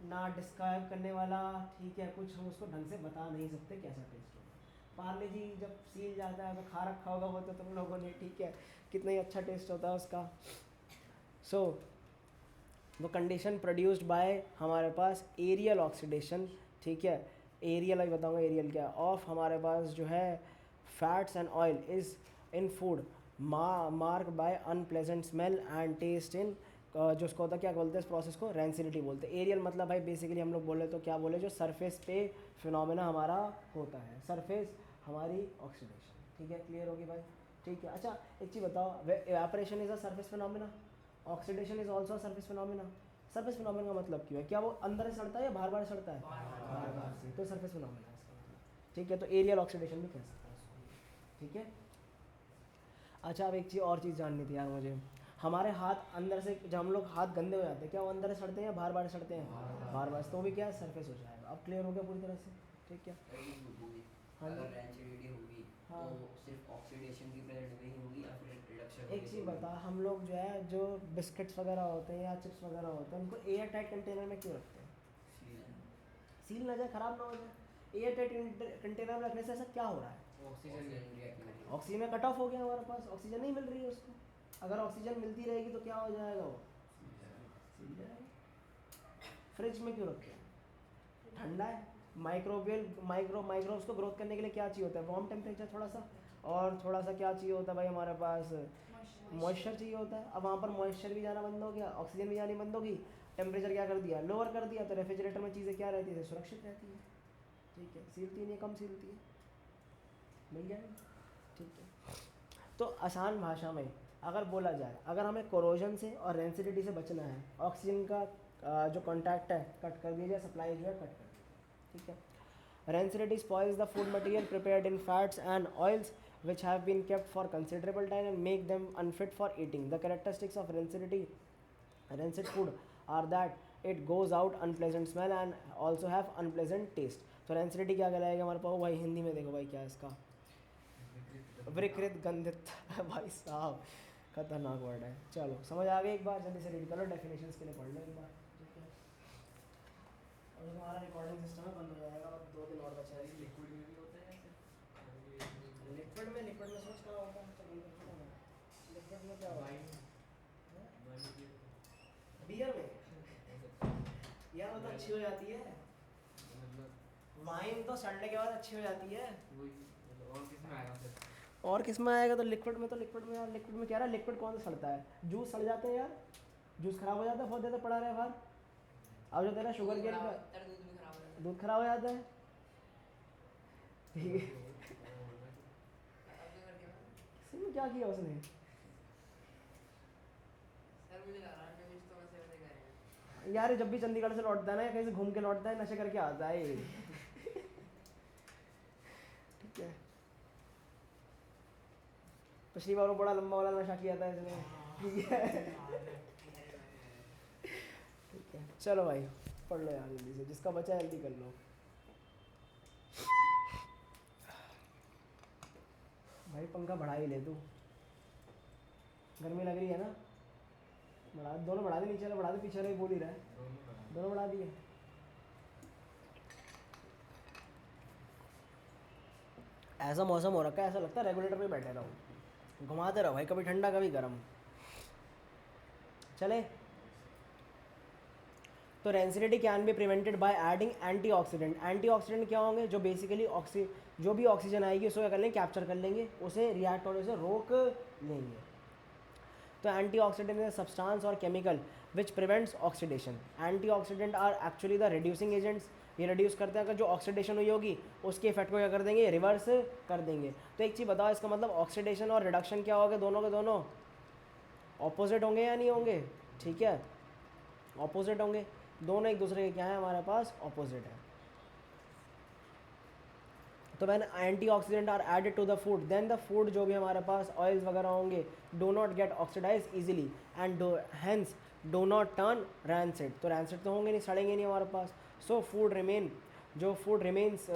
ना डिस्क्राइब करने वाला, ठीक है, कुछ हम उसको ढंग से बता नहीं सकते कैसा टेस्ट होगा। पार्ले जी जब सील जाता है तो खा रखा होगा वो तो तुम लोगों ने, ठीक है, कितना ही अच्छा टेस्ट होता है उसका। सो वो कंडीशन प्रोड्यूस्ड बाय हमारे पास एरियल ऑक्सीडेशन, ठीक है। एरियल अभी बताऊंगा एरियल क्या है। ऑफ हमारे पास जो है fats and oil is in food mark by unpleasant smell and taste in जो उसको होता है क्या बोलते हैं इस प्रोसेस को? रेंसिडिटी बोलते हैं। एरियल मतलब भाई बेसिकली हम लोग बोले तो क्या बोले, जो सरफेस पे फिनोमेना हमारा होता है, सरफेस हमारी ऑक्सीडेशन, ठीक है, क्लियर होगी भाई, ठीक है। अच्छा एक चीज़ बताओ, evaporation is a surface phenomena, oxidation is also surface phenomena. Surface phenomena का मतलब क्यों है? क्या वो अंदर से सड़ता है या बाहर बाहर सड़ता है? बाहर बाहर से, तो सरफेस फिनोमेना है इसका मतलब, ठीक है। तो एरियल ऑक्सीडेशन भी कह सकते हैं उसको, ठीक है। अच्छा अब एक चीज़ और चीज़ जाननी थी यार मुझे, हमारे हाथ अंदर से जब हम लोग हाथ गंदे हो जाते हैं क्या वो अंदर से सड़ते हैं या बाहर बाहर सड़ते हैं? बाहर बाहर, तो भी क्या है? सरफेस हो जाएगा। अब क्लियर हो गया पूरी तरह से, ठीक है। हाँ अगर जी। रेंसिडिटी होगी हाँ। तो सिर्फ ऑक्सीडेशन की प्रेजेंट में ही होगी या फिर रिडक्शन एक चीज़ बता, हम लोग जो है जो बिस्किट्स वगैरह होते हैं या चिप्स वगैरह होते हैं उनको एयर टाइट कंटेनर में क्यों रखते हैं? सील ना जाए, ख़राब ना हो जाए। एयर टाइट कंटेनर में रखने से ऐसा क्या हो रहा है? ऑक्सीजन ऑक्सीजन में कट ऑफ हो गया हमारे पास, ऑक्सीजन नहीं मिल रही है उसको। अगर ऑक्सीजन मिलती रहेगी तो क्या हो जाएगा? वो सील जाएगा। फ्रिज में क्यों रखते हैं? ठंडा है, माइक्रोबियल माइक्रोब्स को ग्रोथ करने के लिए क्या चाहिए होता है? वार्म टेम्परेचर थोड़ा सा, और थोड़ा सा क्या चाहिए होता है भाई हमारे पास? मॉइस्चर चाहिए होता है। अब वहाँ पर मॉइस्चर भी जाना बंद हो गया, ऑक्सीजन भी जानी बंद होगी, टेम्परेचर क्या कर दिया? लोअर कर दिया। तो रेफ्रिजरेटर में चीज़ें क्या रहती है? सुरक्षित रहती है, ठीक है, सीलती नहीं, कम सीलती है, मिल जाएगी, ठीक है। तो आसान भाषा में अगर बोला जाए, अगर हमें कोरोजन से और रेंसिडिटी से बचना है, ऑक्सीजन का जो कॉन्टैक्ट है कट कर दिया जाए, सप्लाई जो है कट कर दिया, ठीक है। Rancidity spoils the food material prepared in fats and oils which have been kept for considerable time and make them unfit for eating. The characteristics of rancid food are that it goes out unpleasant smell and also have unpleasant taste. तो rancidity क्या कहलाएगा हमारे पास भाई? हिंदी में देखो भाई क्या है इसका? विकृत गंधित भाई साहब खतरनाक वर्ड है। चलो समझ आ गया, एक बार जल्दी से रीड कर लो, डेफिनेशंस के लिए पढ़ लो एक बार, ठीक है। और हमारा रिकॉर्डिंग सिस्टम बंद हो जाएगा और 2 दिन और बचा है। लिक्विड में भी होता है ऐसे? लिक्विड में सोच क्या होता है? लिक्विड में क्या होता है? बियर में यार वो तो अच्छी हो जाती है, वाइन तो सड़ने के बाद अच्छी हो जाती है। और किस में आएगा फिर? और किस में आएगा? तो लिक्विड में, तो लिक्विड में यार, लिक्विड में क्या रहा है? लिक्विड कौन सा सड़ता है? जूस सड़ जाते हैं यार, जूस खराब हो जाता है, बहुत ज़्यादा पड़ा रहे बाहर। अब जो तेरा शुगर केन का दूध खराब हो जाता है, ठीक है। इसमें क्या किया उसने? यार ये जब भी चंडीगढ़ से लौटता है ना, कहीं से घूम के लौटता है, नशे करके आता है ये। ठीक है, पिछली बार वो बड़ा लंबा वाला नशा किया था इसने, ठीक है। ठीक है चलो भाई पढ़ लो यार जल्दी से, जिसका बचा है जल्दी कर लो भाई, पंखा बढ़ा ही ले तू। गर्मी लग रही है ना? दोनों बढ़ा दे, नीचे वाला बढ़ा दे, पीछे वाला ही बोल ही रहा है। दोनों बढ़ा दिए। ऐसा मौसम हो रखा है, ऐसा लगता है रेगुलेटर पे बैठे रहो, घुमाते रहो भाई, कभी ठंडा कभी गर्म। चले, तो rancidity can be prevented by adding antioxidant. Antioxidant क्या होंगे? जो बेसिकली जो भी ऑक्सीजन आएगी उसको क्या कर लेंगे? कैप्चर कर लेंगे, उसे रिएक्ट होने से रोक लेंगे। तो एंटीऑक्सीडेंट इज सब्सटेंस और chemical which prevents oxidation. Antioxidant are actually the reducing agents. ये रिड्यूस करते हैं, अगर जो ऑक्सीडेशन हुई होगी उसके इफेक्ट को क्या कर देंगे? रिवर्स कर देंगे। तो एक चीज़ बताओ, इसका मतलब ऑक्सीडेशन और रिडक्शन क्या होगा? दोनों के दोनों ऑपोजिट होंगे या नहीं होंगे? ठीक है, ऑपोजिट होंगे, दोनों एक दूसरे के क्या है हमारे पास? ऑपोजिट है। तो when antioxidant are added to the food, then the food जो भी हमारे पास ऑयल्स वगैरह होंगे do not get oxidise easily and hence do not turn rancid. तो रैंसिड तो होंगे नहीं, सड़ेंगे नहीं हमारे पास। So food remains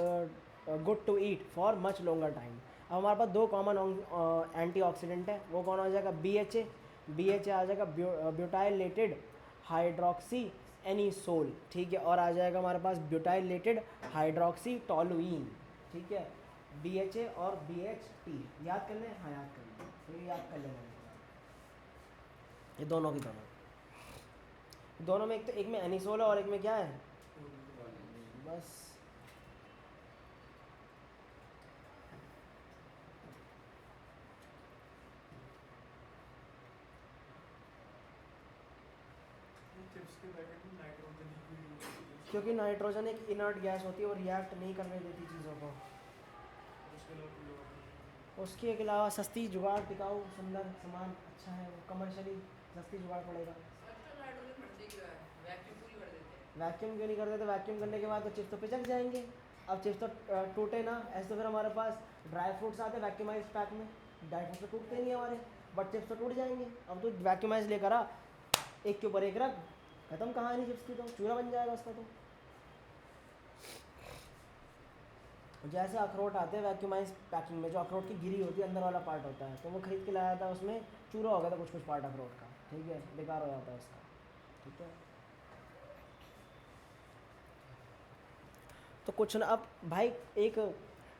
good to eat for much longer time. अब हमारे पास दो कॉमन एंटीऑक्सीडेंट है, वो कौन आ जाएगा? BHA। BHA आ जाएगा ब्यूटाइलेटेड हाइड्रोक्सी एनिसोल, ठीक है, और आ जाएगा हमारे पास ब्यूटाइलेटेड हाइड्रोक्सी टोलुइन, ठीक है। BHA और BHT याद कर लें, हाँ याद कर लें, तो ये याद कर लेना, ये दोनों की दोनों में एक में एनिसोल है और एक में क्या है? बस चिप्स के पैकेट में नाइट्रोजन ही यूज होती है, क्योंकि नाइट्रोजन एक इनर्ट गैस होती है, वो रिएक्ट नहीं करने देती चीज़ों को। उसके अलावा कोई और नहीं। उसके अलावा सस्ती, जुगाड़, टिकाऊ, सुंदर सामान, अच्छा है, वो कमर्शियली सस्ती जुगाड़ पड़ेगा। वैक्यूम क्यों नहीं कर देते? वैक्यूम करने के बाद तो चिप्स तो पिचक जाएंगे। अब चिप्स तो टूटे ना, ऐसे तो फिर हमारे पास ड्राई फ्रूट्स आते हैं वैक्यूमाइज पैक में, ड्राई फ्रूट्स तो टूटते नहीं हमारे, बट चिप्स तो टूट जाएंगे। अब तो वैक्यूमाइज लेकर आ, एक के ऊपर एक रख, खत्म कहानी चिप्स की, तो चूरा बन जाएगा उसका। तो जैसे अखरोट आते हैं वैक्यूमाइज पैकिंग में, जो अखरोट की गिरी होती है, अंदर वाला पार्ट होता है, तो वो खरीद के लाया था, उसमें चूरा हो गया था कुछ पार्ट अखरोट का, ठीक है, बेकार हो जाता है उसका, ठीक है। तो कुछ ना, अब भाई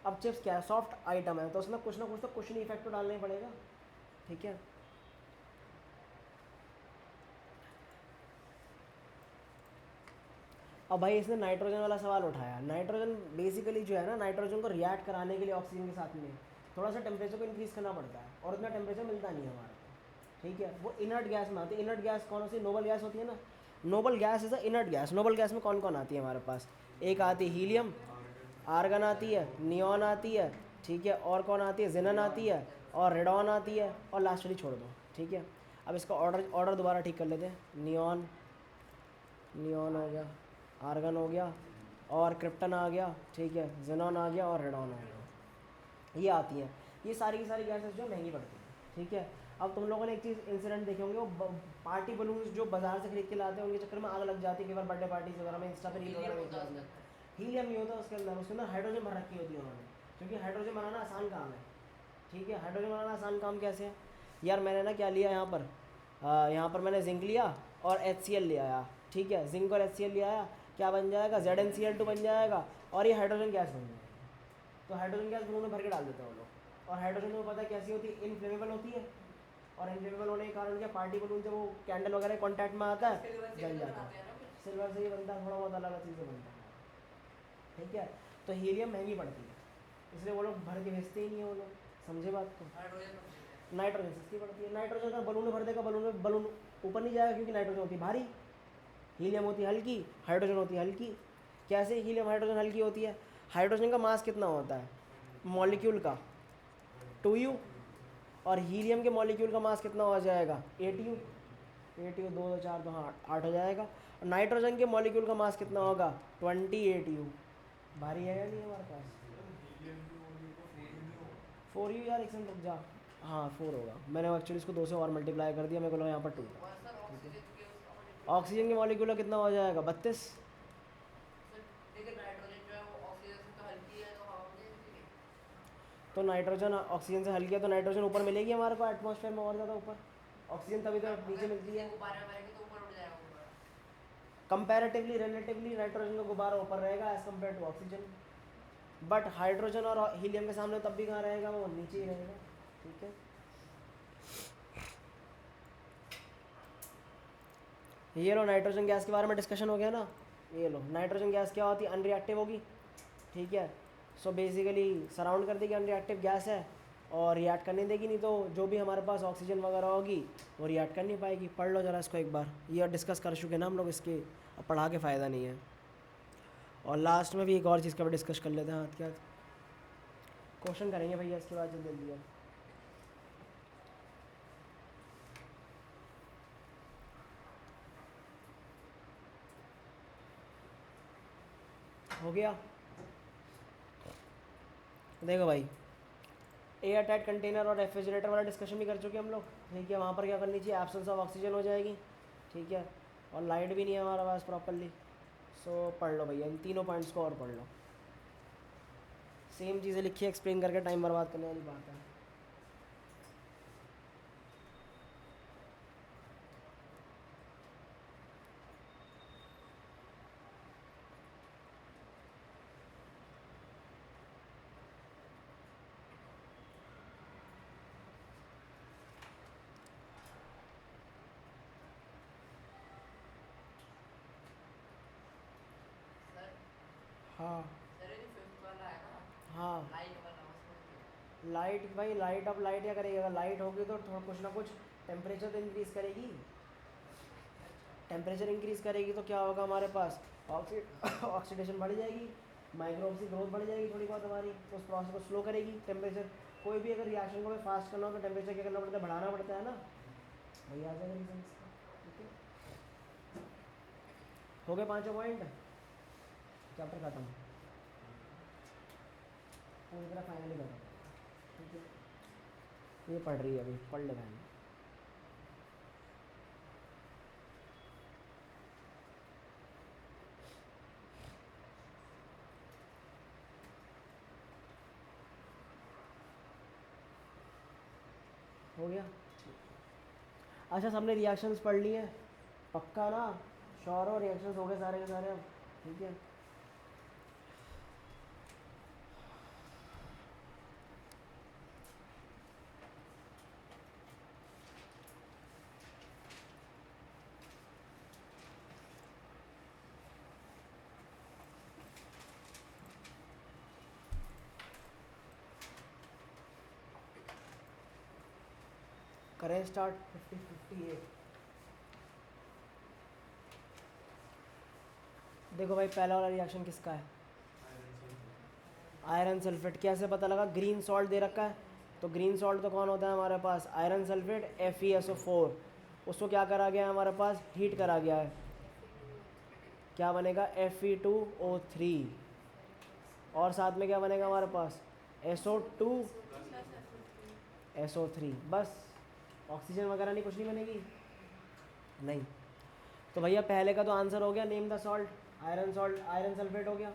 अब चिप्स क्या है? सॉफ्ट आइटम है, तो उसमें कुछ ना कुछ तो कुशनी इफेक्ट तो डालना ही पड़ेगा, ठीक है। अब भाई इसने नाइट्रोजन वाला सवाल उठाया। नाइट्रोजन बेसिकली जो है ना, नाइट्रोजन को रिएक्ट कराने के लिए ऑक्सीजन के साथ में थोड़ा सा टेम्परेचर को इंक्रीज़ करना पड़ता है, और इतना टेम्परेचर मिलता नहीं है हमारे को, ठीक है। वो इनर्ट गैस में आती है। इनर्ट गैस कौन सी? नोबल गैस होती है ना, noble gas is a inert gas. Noble gas में कौन कौन आती है हमारे पास? एक आती है हीलियम, आर्गन आती है, नियॉन आती है, ठीक है, और कौन आती है? जिनन आती है, और रेडॉन आती है, और लास्ट वाली छोड़ दो, ठीक है। अब इसका ऑर्डर दोबारा ठीक कर लेते हैं। नियॉन हो गया, आर्गन हो गया, और क्रिप्टन आ गया, ठीक है, जिनॉन आ गया, और रेडॉन आ गया। ये आती है, ये सारी की सारी गैसेस जो महंगी पड़ती हैं, ठीक है। अब तुम लोगों ने एक चीज़ इंसिडेंट देखे होंगे, वो पार्टी बलून्स जो बाजार से खरीद के लाते हैं, उनके चक्कर में आग लग जाती है कई बार, बर्थडे पार्टीज वगैरह में, इंस्टा पे रील वगैरह में जाती है। हीलियम नहीं होता उसके अंदर हाइड्रोजन भर रखी होती है उन्होंने, क्योंकि हाइड्रोजन बनाना आसान काम है, ठीक है। हाइड्रोजन बनाना आसान काम कैसे है यार? मैंने ना क्या लिया यहाँ पर मैंने जिंक लिया और HCl ले आया, ठीक है, जिंक और HCl ले आया, क्या बन जाएगा? ZnCl2 बन जाएगा, और ये हाइड्रोजन गैस बन जाएगी। तो हाइड्रोजन गैस बलून में भर के डाल देते हैं वो लोग, और हाइड्रोजन को पता है कैसी होती है? इनफ्लेमेबल होती है, और इनफ्लेमेबल होने के कारण क्या, पार्टी बलून जब वो कैंडल वगैरह कॉन्टैक्ट में आता है जल जाता है। सिल्वर से ही बनता है, थोड़ा बहुत अलग अलग चीज़ें बनता है, ठीक है। तो हीलियम महंगी पड़ती है, इसलिए वो लोग भर के भेजते ही नहीं है वो लोग, समझे बात को। नाइट्रोजन सस्ती पड़ती है। नाइट्रोजन का बलून में भर देगा, बलून ऊपर नहीं जाएगा, क्योंकि नाइट्रोजन होती है भारी, हीलियम होती है हल्की, हाइड्रोजन होती है हल्की। कैसे हीलियम हाइड्रोजन हल्की होती है? हाइड्रोजन का मास कितना होता है मॉलिक्यूल का? 2U, और हीलियम के मॉलिक्यूल का मास कितना हो जाएगा? 8U। 8U 2 2 4 तो हाँ 8 हो जाएगा। और नाइट्रोजन के मॉलिक्यूल का मास कितना होगा? 28U। भारी है या नहीं हमारे पास? 4U यार, एक सेकंड रुक जा, हाँ 4 होगा। मैंने एक्चुअली इसको 2 से और मल्टीप्लाई कर दिया, मेरे को लगा यहाँ पर 2। ऑक्सीजन के मॉलिक्यूल कितना हो जाएगा? 32। तो नाइट्रोजन ऑक्सीजन से हल्की है, तो नाइट्रोजन ऊपर मिलेगी हमारे को एटमॉस्फेयर में, और ज़्यादा ऊपर, ऑक्सीजन तभी तो नीचे मिलती है। गुब्बारे में रहेंगे तो ऊपर उड़ जाएगा गुब्बारा। कंपैरेटिवली रिलेटिवली नाइट्रोजन का गुब्बारा ऊपर रहेगा as compare to oxygen, but hydrogen और हीलियम के सामने तब भी कहाँ रहेगा, वो नीचे ही रहेगा। ठीक है, ये लो नाइट्रोजन गैस के बारे में डिस्कशन हो गया ना। ये लो नाइट्रोजन गैस क्या होती है, अनरिएक्टिव होगी। ठीक है, सो बेसिकली सराउंड कर देगी, अनरिएक्टिव गैस है और रिएक्ट करने देगी नहीं, तो जो भी हमारे पास ऑक्सीजन वगैरह होगी वो रिएक्ट कर नहीं पाएगी। पढ़ लो जरा इसको एक बार, ये डिस्कस कर चुके ना हम लोग इसके, अब पढ़ा के फ़ायदा नहीं है। और लास्ट में भी एक और चीज़ का भी डिस्कस कर लेते हैं, हाथ के हाथ क्वेश्चन करेंगे भैया इसके बाद जल्दी जल्दी। हो गया, देखो भाई एयर टाइट कंटेनर और रेफ्रिजरेटर वाला डिस्कशन भी कर चुके हम लोग। ठीक है, वहाँ पर क्या करनी चाहिए, एब्सेंस ऑफ ऑक्सीजन हो जाएगी। ठीक है, और लाइट भी नहीं है हमारे पास प्रॉपरली। सो पढ़ लो भैया इन तीनों पॉइंट्स को और पढ़ लो। सेम चीज़ें लिखी है, एक्सप्लेन करके टाइम बर्बाद करने वाली बात है। सर हाँ सर ये जो फिफ्थ वाला है ना, हाँ, लाइट वाला, उसमें लाइट भाई, लाइट अब लाइट क्या करेगी, अगर लाइट होगी तो थोड़ा कुछ ना कुछ टेम्परेचर तो इंक्रीज़ करेगी। टेम्परेचर इंक्रीज़ करेगी तो क्या होगा हमारे पास, ऑक्सीडेशन बढ़ जाएगी, माइक्रोब्स की ग्रोथ बढ़ जाएगी थोड़ी बहुत हमारी, तो उस प्रोसेस को स्लो करेगी। टेम्परेचर, कोई भी अगर रिएक्शन को हमें फास्ट करना हो तो टेम्परेचर क्या करना पड़ता है, बढ़ाना पड़ता है ना। वही आ जाएगा रीजन इसका। ठीक है, हो गए पाँचों पॉइंट, चैप्टर खत्म, पूरी तरह फाइनली खत्म। ठीक है, ये पढ़ रही है अभी, पढ़ ले बहन। हो गया, अच्छा सबने रिएक्शंस पढ़ लिए हैं पक्का ना, श्योर हो, रिएक्शंस हो गए सारे के सारे अब। ठीक है, करें स्टार्ट। 58 देखो भाई पहला वाला रिएक्शन किसका है, आयरन सल्फेट। कैसे पता लगा, ग्रीन सॉल्ट दे रखा है, तो ग्रीन सॉल्ट तो कौन होता है हमारे पास, आयरन सल्फेट FeSO4। उसको क्या करा गया है हमारे पास, हीट करा गया है, क्या बनेगा Fe2O3, और साथ में क्या बनेगा हमारे पास SO2SO3, बस। ऑक्सीजन वगैरह नहीं, कुछ नहीं बनेगी, नहीं। तो भैया पहले का तो आंसर हो गया, name the salt, iron sulphate हो गया।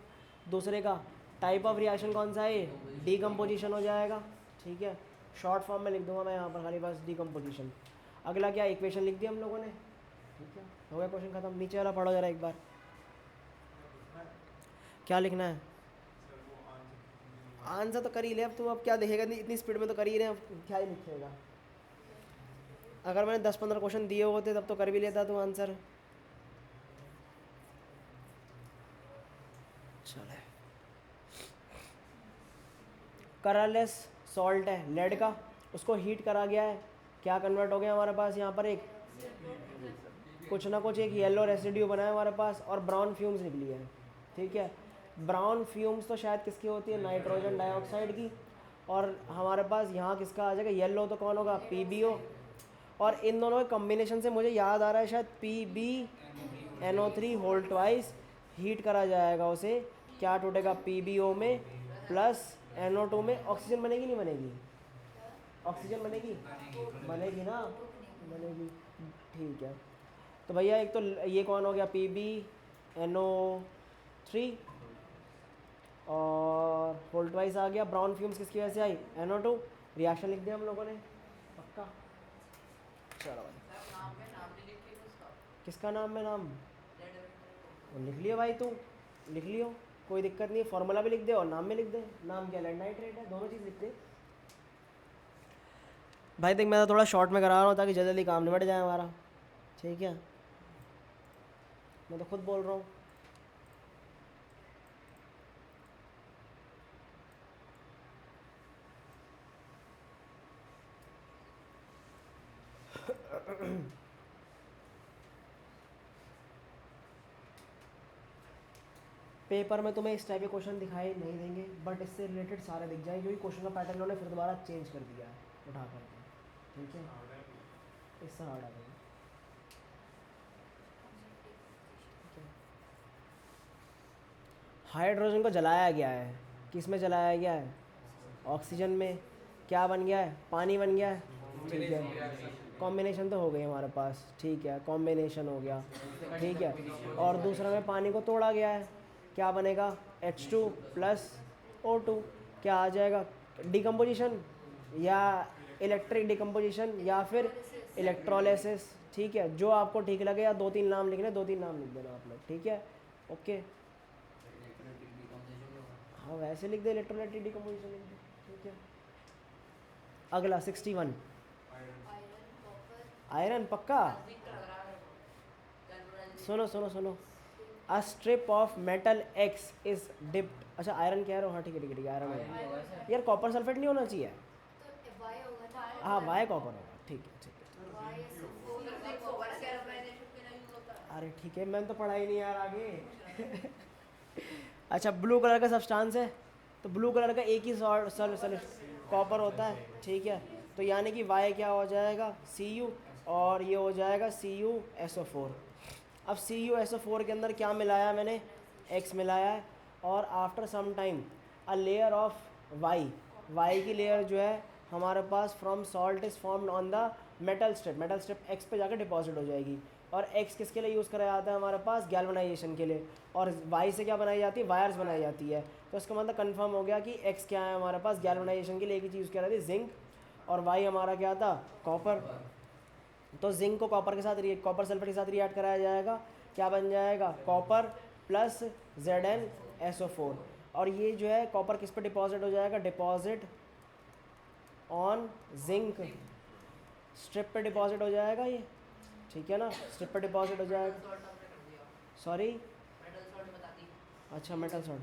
दूसरे का टाइप ऑफ रिएक्शन कौन सा है, डीकम्पोजिशन हो जाएगा। ठीक है, शॉर्ट फॉर्म में लिख दूंगा मैं यहाँ पर खाली बस डीकम्पोजिशन। अगला क्या, इक्वेशन लिख दी हम लोगों ने। ठीक है, हो गया क्वेश्चन खत्म। नीचे वाला पढ़ो जरा एक बार, क्या लिखना है। आंसर तो कर ही ले अब तू, अब क्या देखेगा, इतनी स्पीड में तो कर ही रहे, अब क्या ही लिखेगा। अगर मैंने 10-15 क्वेश्चन दिए होते तब तो कर भी लेता तू आंसर। चले, कलरलेस सॉल्ट है लेड का, उसको हीट करा गया है, क्या कन्वर्ट हो गया हमारे पास यहाँ पर, एक कुछ ना कुछ एक येलो रेसिड्यू बना है हमारे पास, और ब्राउन फ्यूम्स निकली है। ठीक है, ब्राउन फ्यूम्स तो शायद किसकी होती है, नाइट्रोजन डाइऑक्साइड की, और हमारे पास यहाँ किसका आ जाएगा, येलो तो कौन होगा, PbO। और इन दोनों के कॉम्बिनेशन से मुझे याद आ रहा है शायद PbNO3 होल ट्वाइस हीट करा जाएगा उसे, क्या टूटेगा PbO में प्लस NO2 में। ऑक्सीजन बनेगी नहीं बनेगी, ऑक्सीजन बनेगी, बनेगी ना, बनेगी। ठीक है, तो भैया एक तो ये कौन हो गया, PbNO3 और होल ट्वाइस आ गया। ब्राउन फ्यूम्स किसकी वजह से आई, NO2। रिएक्शन लिख दिया हम लोगों ने, पक्का। चलो भाई, किसका नाम में नाम वो लिख लियो भाई, तू लिख लियो, कोई दिक्कत नहीं है, फॉर्मूला भी लिख दे और नाम भी लिख दे। नाम क्या, लेड नाइट्रेट है, दोनों चीज़ लिख दे भाई। देख मैं तो थोड़ा शॉर्ट में करा रहा हूँ ताकि जल्दी जल्दी काम निपट जाए हमारा, ठीक है। मैं तो खुद बोल रहा हूँ। पेपर में तुम्हें इस टाइप के क्वेश्चन दिखाई नहीं देंगे, बट इससे रिलेटेड सारे दिख जाएंगे क्योंकि क्वेश्चन का पैटर्न उन्होंने फिर दोबारा चेंज कर दिया है उठा करके, ठीक है। इससे हार्ड आ गई, हाइड्रोजन को जलाया गया है, किस में जलाया गया है, ऑक्सीजन में। क्या बन गया है, पानी बन गया है, ठीक है। कॉम्बिनेशन तो हो गई हमारे पास, ठीक है, कॉम्बिनेशन हो गया, ठीक है। और दूसरा में पानी को तोड़ा गया है, क्या बनेगा, H2 प्लस O2। क्या आ जाएगा, डिकम्पोजिशन या इलेक्ट्रिक डिकम्पोजिशन या फिर इलेक्ट्रोलिसिस, ठीक है। जो आपको ठीक लगे, या 2-3 नाम लिखने, 2-3 नाम लिख देना आप लोग, ठीक है, ओके। हाँ वैसे लिख दे, इलेक्ट्रोलाइटिक डिकम्पोजिशन लिख दे, ठीक है। अगला 61, आयरन पक्का। सुनो सुनो सुनो, a strip of metal x is dipped. अच्छा आयरन कह रहे हो, हाँ ठीक है ठीक है ठीक है, आयरन है यार, कॉपर सल्फेट नहीं होना चाहिए। हाँ वाई कॉपर होगा, ठीक है ठीक है। अरे ठीक है, मैंने तो पढ़ा ही नहीं यार आगे। अच्छा ब्लू कलर का सब्सटेंस है, तो ब्लू कलर का एक ही सॉल्ट कॉपर होता है, ठीक है। तो यानी कि वाई क्या हो जाएगा, Cu, और ये हो जाएगा CuSO4। अब CuSO4 के अंदर क्या मिलाया मैंने, X मिलाया है, और after some time a layer of Y की लेयर जो है हमारे पास from salt is formed on the metal strip X पे जाकर डिपॉजिट हो जाएगी। और X किसके लिए यूज़ करा जाता है हमारे पास, गैल्वनाइजेशन के लिए। और वाई से क्या बनाई जाती है, वायर्स बनाई जाती है। तो इसका मतलब कंफर्म हो गया कि X क्या है हमारे पास, गैल्वनाइजेशन के लिए एक ही चीज़ यूज़ करा जाती है, जिंक, और वाई हमारा क्या था, कॉपर। तो जिंक को कॉपर के साथ कॉपर सल्फेट के साथ रिएक्ट कराया जाएगा, क्या बन जाएगा, कॉपर प्लस ZnSO4। और ये जो है कॉपर किस पे डिपॉजिट हो जाएगा, डिपॉजिट ऑन जिंक स्ट्रिप पे डिपॉजिट हो जाएगा ये, ठीक है ना, स्ट्रिप पे डिपॉजिट हो जाएगा। सॉरी, अच्छा मेटल सॉल्ट,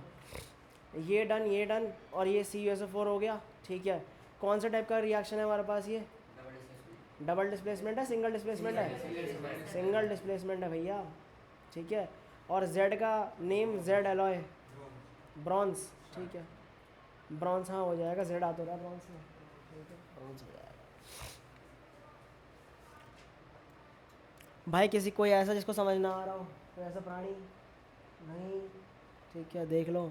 ये डन, और ये CuSO4 हो गया, ठीक है। कौन सा टाइप का रिएक्शन है हमारे पास, ये डबल डिस्प्लेसमेंट है, सिंगल डिस्प्लेसमेंट है, सिंगल डिस्प्लेसमेंट है भैया, ठीक है। और Z का नेम Z एलॉय, ब्रॉन्ज, ठीक है, ब्रॉन्ज, हाँ हो जाएगा, Z आ तो रहा है ब्रॉन्ज में, ठीक है, ब्रॉन्ज हो जाएगा। भाई किसी कोई ऐसा जिसको समझ ना आ रहा हो, कोई ऐसा प्राणी नहीं, ठीक है, देख लो।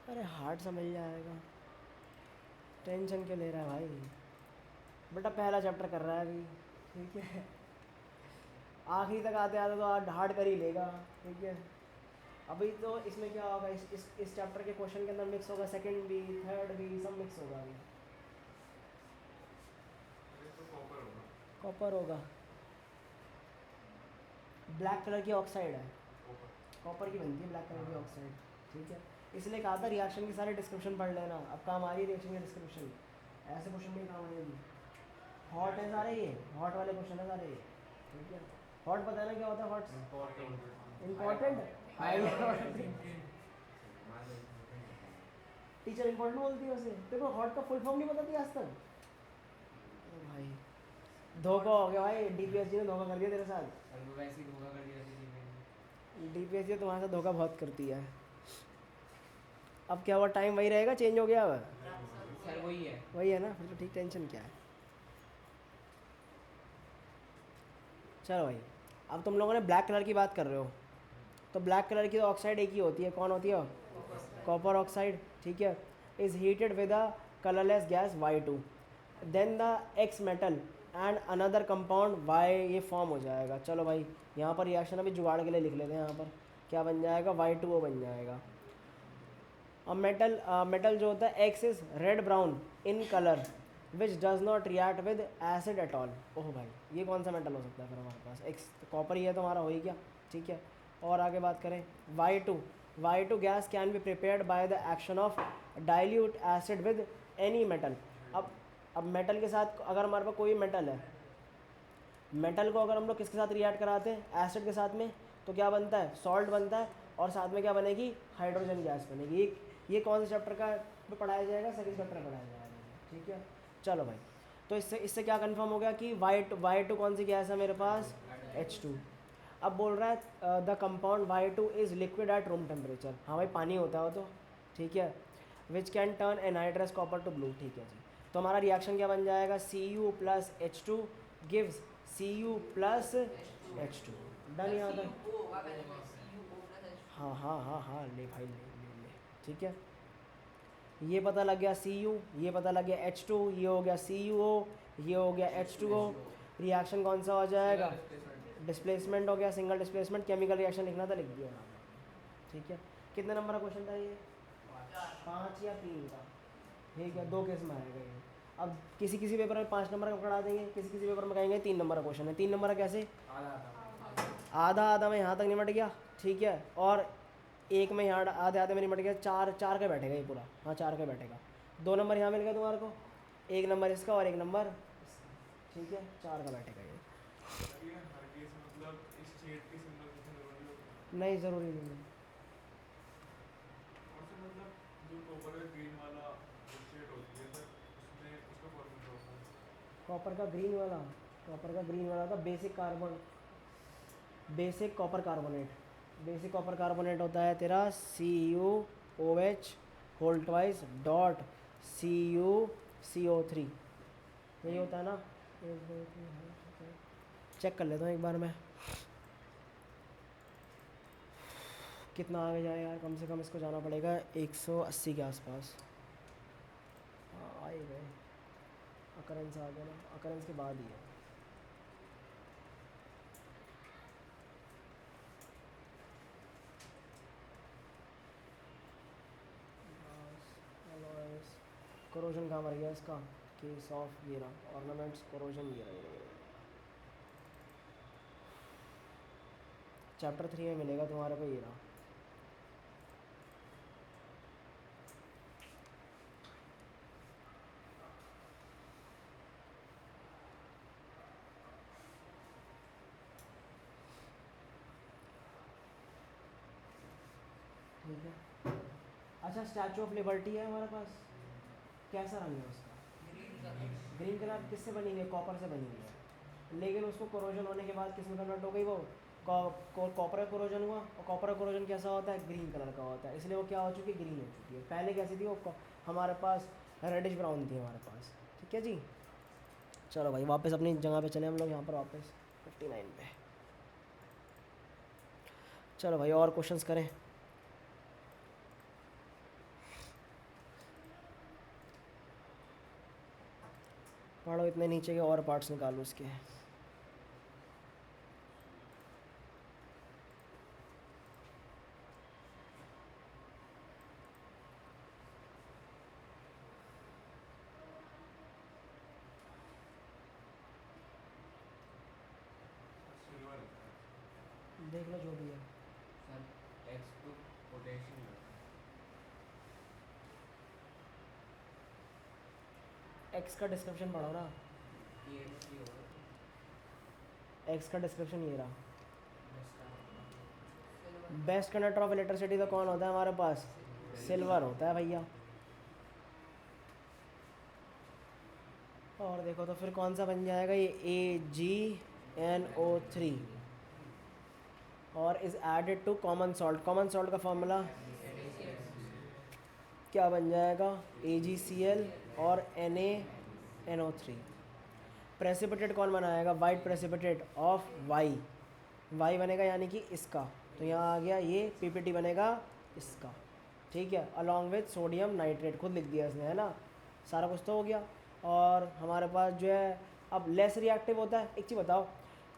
अरे हार्ड सा मिल जाएगा, टेंशन क्यों ले रहा है भाई, बेटा पहला चैप्टर कर रहा है अभी, ठीक है। आखिरी तक आते आते तो हार्ड कर ही लेगा, ठीक है। अभी तो इसमें क्या होगा, इस चैप्टर के क्वेश्चन के अंदर मिक्स होगा, सेकंड भी थर्ड भी सब मिक्स होगा अभी। कॉपर होगा, ब्लैक कलर की ऑक्साइड है, कॉपर की बनती है ब्लैक कलर की ऑक्साइड, ठीक है। इसलिए कहा था रिएक्शन की सारे डिस्क्रिप्शन पढ़ लेना, अब काम आ रही है रिएक्शन की डिस्क्रिप्शन, ऐसे क्वेश्चन में काम आएगी। हॉट है सारे, ये हॉट वाले क्वेश्चन है सारे ये, ठीक है। हॉट पता है ना क्या होता है, हॉट इम्पोर्टेंट, टीचर इम्पोर्टेंट बोलती है उसे, देखो हॉट का फुल फॉर्म नहीं बताती आज तक। भाई धोखा हो गया भाई, DPSC ने धोखा कर दिया तेरे साथ, DPSC तुम्हारे साथ धोखा बहुत करती है। अब क्या हुआ, टाइम वही रहेगा, चेंज हो गया, अब सर वही है ना, फिर तो ठीक, टेंशन क्या है। चलो भाई, अब तुम लोगों ने ब्लैक कलर की बात कर रहे हो, तो ब्लैक कलर की तो ऑक्साइड एक ही होती है, कौन होती है, कॉपर ऑक्साइड, ठीक है। Is heated with a colourless gas Y2, then the X metal and another compound Y, ये फॉर्म हो जाएगा। चलो भाई यहाँ पर रिएक्शन अभी जुगाड़ के लिए लिख लेते हैं, यहाँ पर क्या बन जाएगा, Y2O बन जाएगा। अब मेटल जो होता है X is red brown in colour, which does not react with acid at all. ओह भाई, ये कौन सा मेटल हो सकता है फिर हमारे पास? एक्स कॉपर ही है तो हमारा हो ही गया, ठीक है। और आगे बात करें Y2 gas can be prepared by the action of dilute acid with any metal. अब मेटल के साथ अगर हमारे पास कोई मेटल है, मेटल को अगर हम लोग किसके साथ रिएक्ट कराते हैं? एसिड के साथ में, तो क्या बनता है? सॉल्ट बनता है, और साथ में क्या बनेगी? हाइड्रोजन गैस बनेगी। ये कौन से चैप्टर का में पढ़ाया जाएगा? सेकंड चैप्टर में पढ़ाया जाएगा, ठीक है। चलो भाई, तो इससे क्या कंफर्म हो गया कि Y2 कौन सी गैस है मेरे पास? H2। अब बोल रहा है the compound Y2 is liquid at room temperature. हाँ भाई, पानी होता है वो तो, ठीक है। Which can turn anhydrous copper to blue, ठीक है जी। तो हमारा रिएक्शन क्या बन जाएगा? Cu plus H2 gives Cu plus H2। Done यहाँ तक? हाँ हाँ हाँ हाँ, ले भाई ले, ठीक है। ये पता लग गया Cu, ये पता लग गया H2, ये हो गया CuO, ये हो गया H2O। रिएक्शन कौन सा हो जाएगा? डिस्प्लेसमेंट हो गया, सिंगल डिस्प्लेसमेंट। केमिकल रिएक्शन लिखना था, लिख दिया, ठीक है। कितने नंबर का क्वेश्चन था ये? 5 या 3 का, ठीक है। 2 केस में आएगा ये। अब किसी पेपर में 5 नंबर का पकड़ा देंगे, किसी पेपर में कहेंगे 3 नंबर का क्वेश्चन है। 3 नंबर का कैसे? आधा में यहाँ तक निमट गया, ठीक है। और एक में यहाँ आधे में निमट गया। 4 का बैठेगा ये पूरा, हाँ 4 का बैठेगा। 2 नंबर यहाँ मिल गया तुम्हारे को, 1 नंबर इसका और 1 नंबर इसका, ठीक है। 4 का बैठेगा ये। हर केस में मतलब इस शेड की सिंबल की जरूरी होती है? नहीं, ज़रूरी नहीं है। और सर मतलब जो कॉपर का ग्रीन वाला शेड होती है सर, उसमें उसका फॉर्मूला क्या होता है? कॉपर का ग्रीन वाला था basic copper carbonate. Basic copper carbonate होता है तेरा CuOH whole twice dot CuCO3, यही होता है ना? 1 2 3 चेक कर लेता हूँ एक बार मैं, कितना आगे जाए यार। कम से कम इसको जाना पड़ेगा 180 के आसपास। हाँ, आ ही गए। अकरेंस आ गया ना, अकरेंस के बाद ही है। कोरोजन कहाँ मर गया इसका? केस ऑफ ये रहा, ऑर्नामेंट्स कोरोजन ये रहा। चैप्टर 3 में मिलेगा तुम्हारे को ये रहा। ठीक है। अच्छा, स्टैचू ऑफ लिबर्टी है हमारे पास, कैसा रंग है उसका? Green colour. किससे बनी हुई है? कॉपर से बनी हुई है, लेकिन उसको कोरोजन होने के बाद किस में कन्वर्ट हो गई? वो कॉपर का कोरोजन हुआ, और कॉपर का कोरोजन कैसा होता है? ग्रीन कलर का होता है, इसलिए वो क्या हो चुकी है? ग्रीन हो चुकी है। पहले कैसी थी वो? हमारे पास रेडिश ब्राउन थी हमारे पास, ठीक है जी। चलो भाई, वापस अपनी जगह पे चले हम लोग, यहाँ पर वापस 59 पे। चलो भाई, और क्वेश्चंस करें। पढ़ो इतने नीचे के और पार्ट्स निकालो इसके। सिल्वर है। देख लो जो भी है। सर X2 पोटेशियम एक्स का डिस्क्रिप्शन पढ़ो ना। PH3 होगा। एक्स का डिस्क्रिप्शन ये रहा। बेस्ट कंडक्टर ऑफ इलेक्ट्रिसिटी तो कौन होता है हमारे पास? सिल्वर होता है भैया। और देखो तो फिर कौन सा बन जाएगा ये? AgNO3 और is added to common salt. Common salt का फॉर्मूला क्या बन जाएगा? AgCl और NaNO3। प्रेसिपिटेट कौन बनाएगा? वाइट प्रेसिपिटेट ऑफ वाई बनेगा, यानी कि इसका। तो यहाँ आ गया ये PPT बनेगा इसका, ठीक है। अलॉन्ग विथ सोडियम नाइट्रेट, खुद लिख दिया इसने, है ना। सारा कुछ तो हो गया। और हमारे पास जो है अब लेस रिएक्टिव होता है। एक चीज़ बताओ,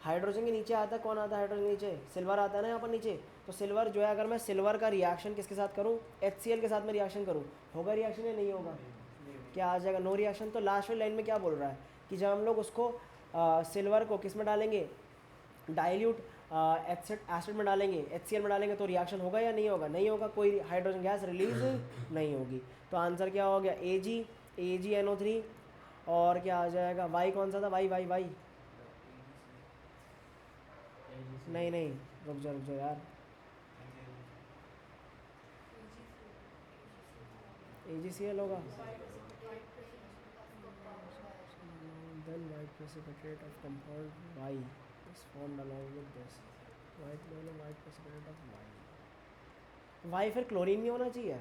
हाइड्रोजन के नीचे आता है कौन आता है? हाइड्रोजन के नीचे सिल्वर आता है ना, यहाँ पर नीचे। तो सिल्वर जो है, अगर मैं सिल्वर का रिएक्शन किसके साथ करूँ? HCl के साथ में रिएक्शन करूँ, होगा रिएक्शन या नहीं होगा? क्या आ जाएगा, नो रिएक्शन। तो लास्ट वाली लाइन में क्या बोल रहा है कि जब हम लोग उसको सिल्वर को किस में डालेंगे, डाइल्यूट एसिड में डालेंगे, HCl में डालेंगे, तो रिएक्शन होगा या नहीं होगा, नहीं होगा, कोई हाइड्रोजन गैस रिलीज नहीं होगी। तो आंसर क्या हो गया, AgNO3। और क्या आ जाएगा, वाई कौन सा था, वाई वाई वाई नहीं, रुक जा यार, AgCl होगा। Then white precipitate of compound Y is formed along with this. White precipitate of Y. Y फिर क्लोरीन नहीं होना चाहिए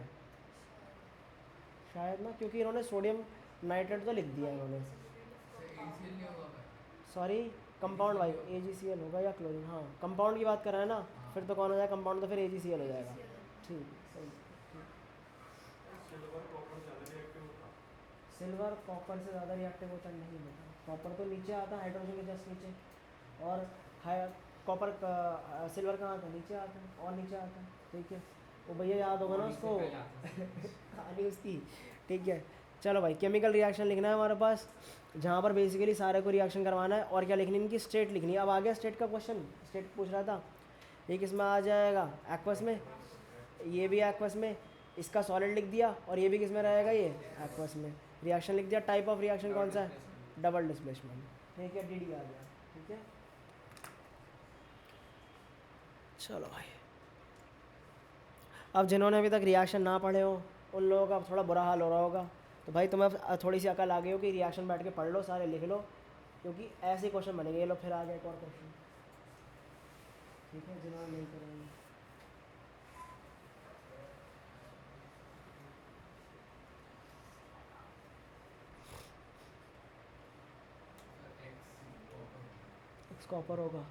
शायद ना, क्योंकि इन्होंने सोडियम नाइट्रेट तो लिख दिया इन्होंने, ACL नहीं होगा भाई। सॉरी कंपाउंड वाई AgCl होगा या क्लोरीन, हाँ कंपाउंड की बात कर रहा है ना, फिर तो कौन हो जाएगा कंपाउंड, तो फिर AgCl हो जाएगा। ठीक सही, सिल्वर कॉपर ज़्यादा रिएक्टिव होता। सिल्वर कॉपर से ज़्यादा रिएक्टिव होता नहीं बेटा, कॉपर तो नीचे आता है हाइड्रोजन के जस्ट नीचे, और कॉपर का सिल्वर कहाँ आता है, नीचे आता है, और नीचे आता है। ठीक है, वो भैया याद होगा ना उसको कहानी उसकी। ठीक है, चलो भाई केमिकल रिएक्शन लिखना है हमारे पास, जहाँ पर बेसिकली सारे को रिएक्शन करवाना है, और क्या लिखनी है, इनकी स्टेट लिखनी है। अब आ गया स्टेट का क्वेश्चन, स्टेट पूछ रहा था, ये किस में आ जाएगा, एक्वस में, ये भी एक्वस में, इसका सॉलिड लिख दिया, और ये भी किस में रहेगा, ये एक्वस में। रिएक्शन लिख दिया, टाइप ऑफ रिएक्शन कौन सा है, डबल डिस्प्लेसमेंट। ठीक है, DD आ गया। ठीक है, चलो भाई, अब जिन्होंने अभी तक रिएक्शन ना पढ़े हो उन लोगों का अब थोड़ा बुरा हाल हो रहा होगा, तो भाई तुम्हें अब थोड़ी सी अकल आ गई हो कि रिएक्शन बैठ के पढ़ लो, सारे लिख लो, क्योंकि ऐसे क्वेश्चन बनेंगे। ये लो फिर आ गया एक और क्वेश्चन। ठीक है, जिन्होंने नहीं करेंगे, एक्स कॉपर होगा।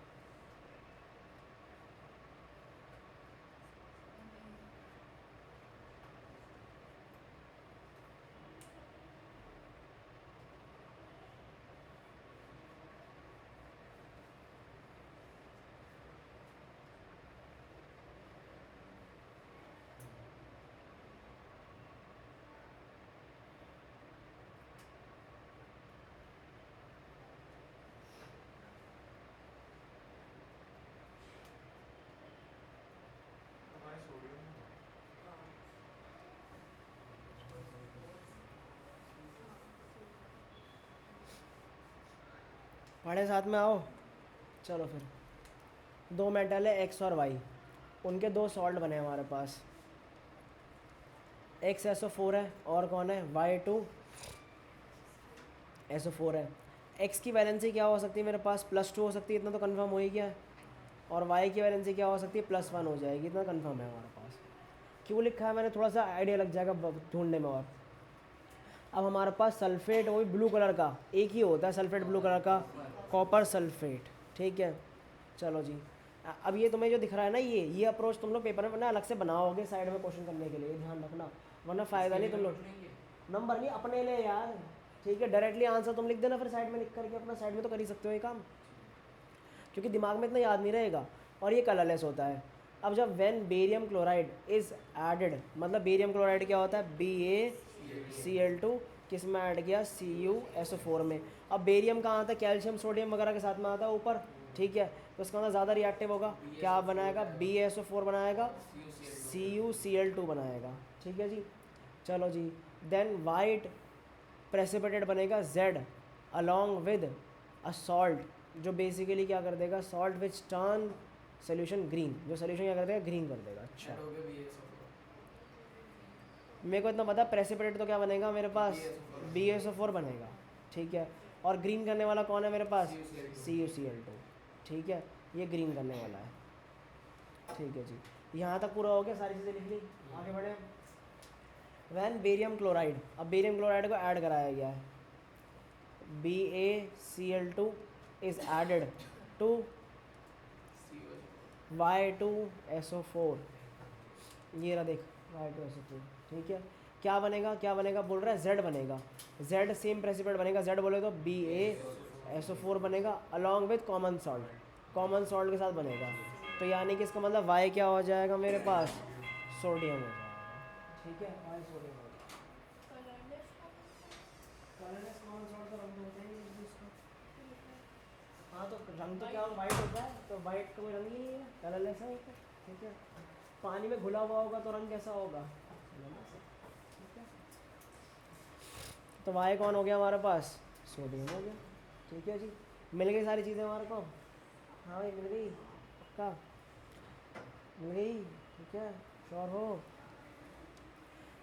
हमारे सोडियम पढ़े साथ में आओ। चलो फिर दो मेटल है एक्स और वाई, उनके दो सॉल्ट बने हैं हमारे पास, एक्स SO4 है, और कौन है, Y2 SO4 है। एक्स की वैलेंसी क्या हो सकती है मेरे पास, +2 हो सकती है, इतना तो कंफर्म हो ही गया है, और वाई की वैलेंसी क्या हो सकती है, +1 हो जाएगी, इतना कंफर्म है हमारे पास। क्यों लिखा है मैंने, थोड़ा सा आइडिया लग जाएगा ढूंढने में। और अब हमारे पास सल्फेट वही ब्लू कलर का एक ही होता है, सल्फेट ब्लू कलर का, कॉपर सल्फेट। ठीक है, चलो जी, अब ये तुम्हें जो दिख रहा है ना, ये अप्रोच तुम लोग पेपर में ना अलग से बनाओगे साइड में क्वेश्चन करने के लिए, ध्यान रखना, वरना फ़ायदा नहीं। तुम लोग नंबर नहीं अपने लिए यार, ठीक है, डायरेक्टली आंसर तुम लिख देना, फिर साइड में लिख करके अपना साइड में तो कर ही सकते हो ये काम, क्योंकि दिमाग में इतना याद नहीं रहेगा, और ये कलरलेस होता है। अब जब when barium chloride is added, मतलब बेरियम क्लोराइड क्या होता है, BaCl2, किस में ऐड किया, CuSO4 में। अब बेरियम कहाँ आता है, कैल्शियम सोडियम वगैरह के साथ में आता है ऊपर। ठीक है, तो इसका मतलब ज़्यादा रिएक्टिव होगा, क्या बनाएगा, BaSO4 बनाएगा, CuCl2 बनाएगा। ठीक है जी, चलो जी, देन वाइट प्रेसिपिटेट बनेगा Z along with a salt, जो बेसिकली क्या कर देगा, salt which turn solution green, जो सोल्यूशन क्या कर देगा, ग्रीन कर देगा। अच्छा, मेरे को इतना पता, प्रेसिपिटेट तो क्या बनेगा मेरे पास, BaSO4 बनेगा। ठीक है, और ग्रीन करने वाला कौन है मेरे पास, CuCl2। ठीक है, ये ग्रीन करने वाला है। ठीक है जी, यहाँ तक पूरा हो गया, सारी चीज़ें लिख ली, आगे बढ़े। वैन बेरियम क्लोराइड, अब बेरियम क्लोराइड को ऐड कराया गया है, BaCl2 is added to Y2SO4, ये रहा देख, Y2SO4। ठीक है, क्या बनेगा, क्या बनेगा बोल रहा है, Z बनेगा, Z सेम प्रेसिपिटेट बनेगा, Z बोले तो BaSO4 बनेगा along with common salt, common salt के साथ बनेगा। तो यानी कि इसका मतलब Y क्या हो जाएगा मेरे पास, सोडियम हो जाएगा। ठीक है, Y सोडियम हो जाएगा। कलरलेस कॉमन सॉल्ट तो रंग होता ही नहीं कुछ भी उसका। हाँ तो रंग तो क्या वाइट होता है, तो वाइट का कोई रंग ही नहीं है, कलरलेस है एक, ठीक है। पानी में घुला हुआ होगा तो रंग कैसा होगा, कलरलेस है, ठीक है। तो वाई कौन हो गया हमारे पास, सोडियम हो गया, ठीक है जी। मिल गई सारी चीज़ें हमारे को, हाँ भाई मिल गई, पक्का मिल गई, ठीक है, श्योर हो।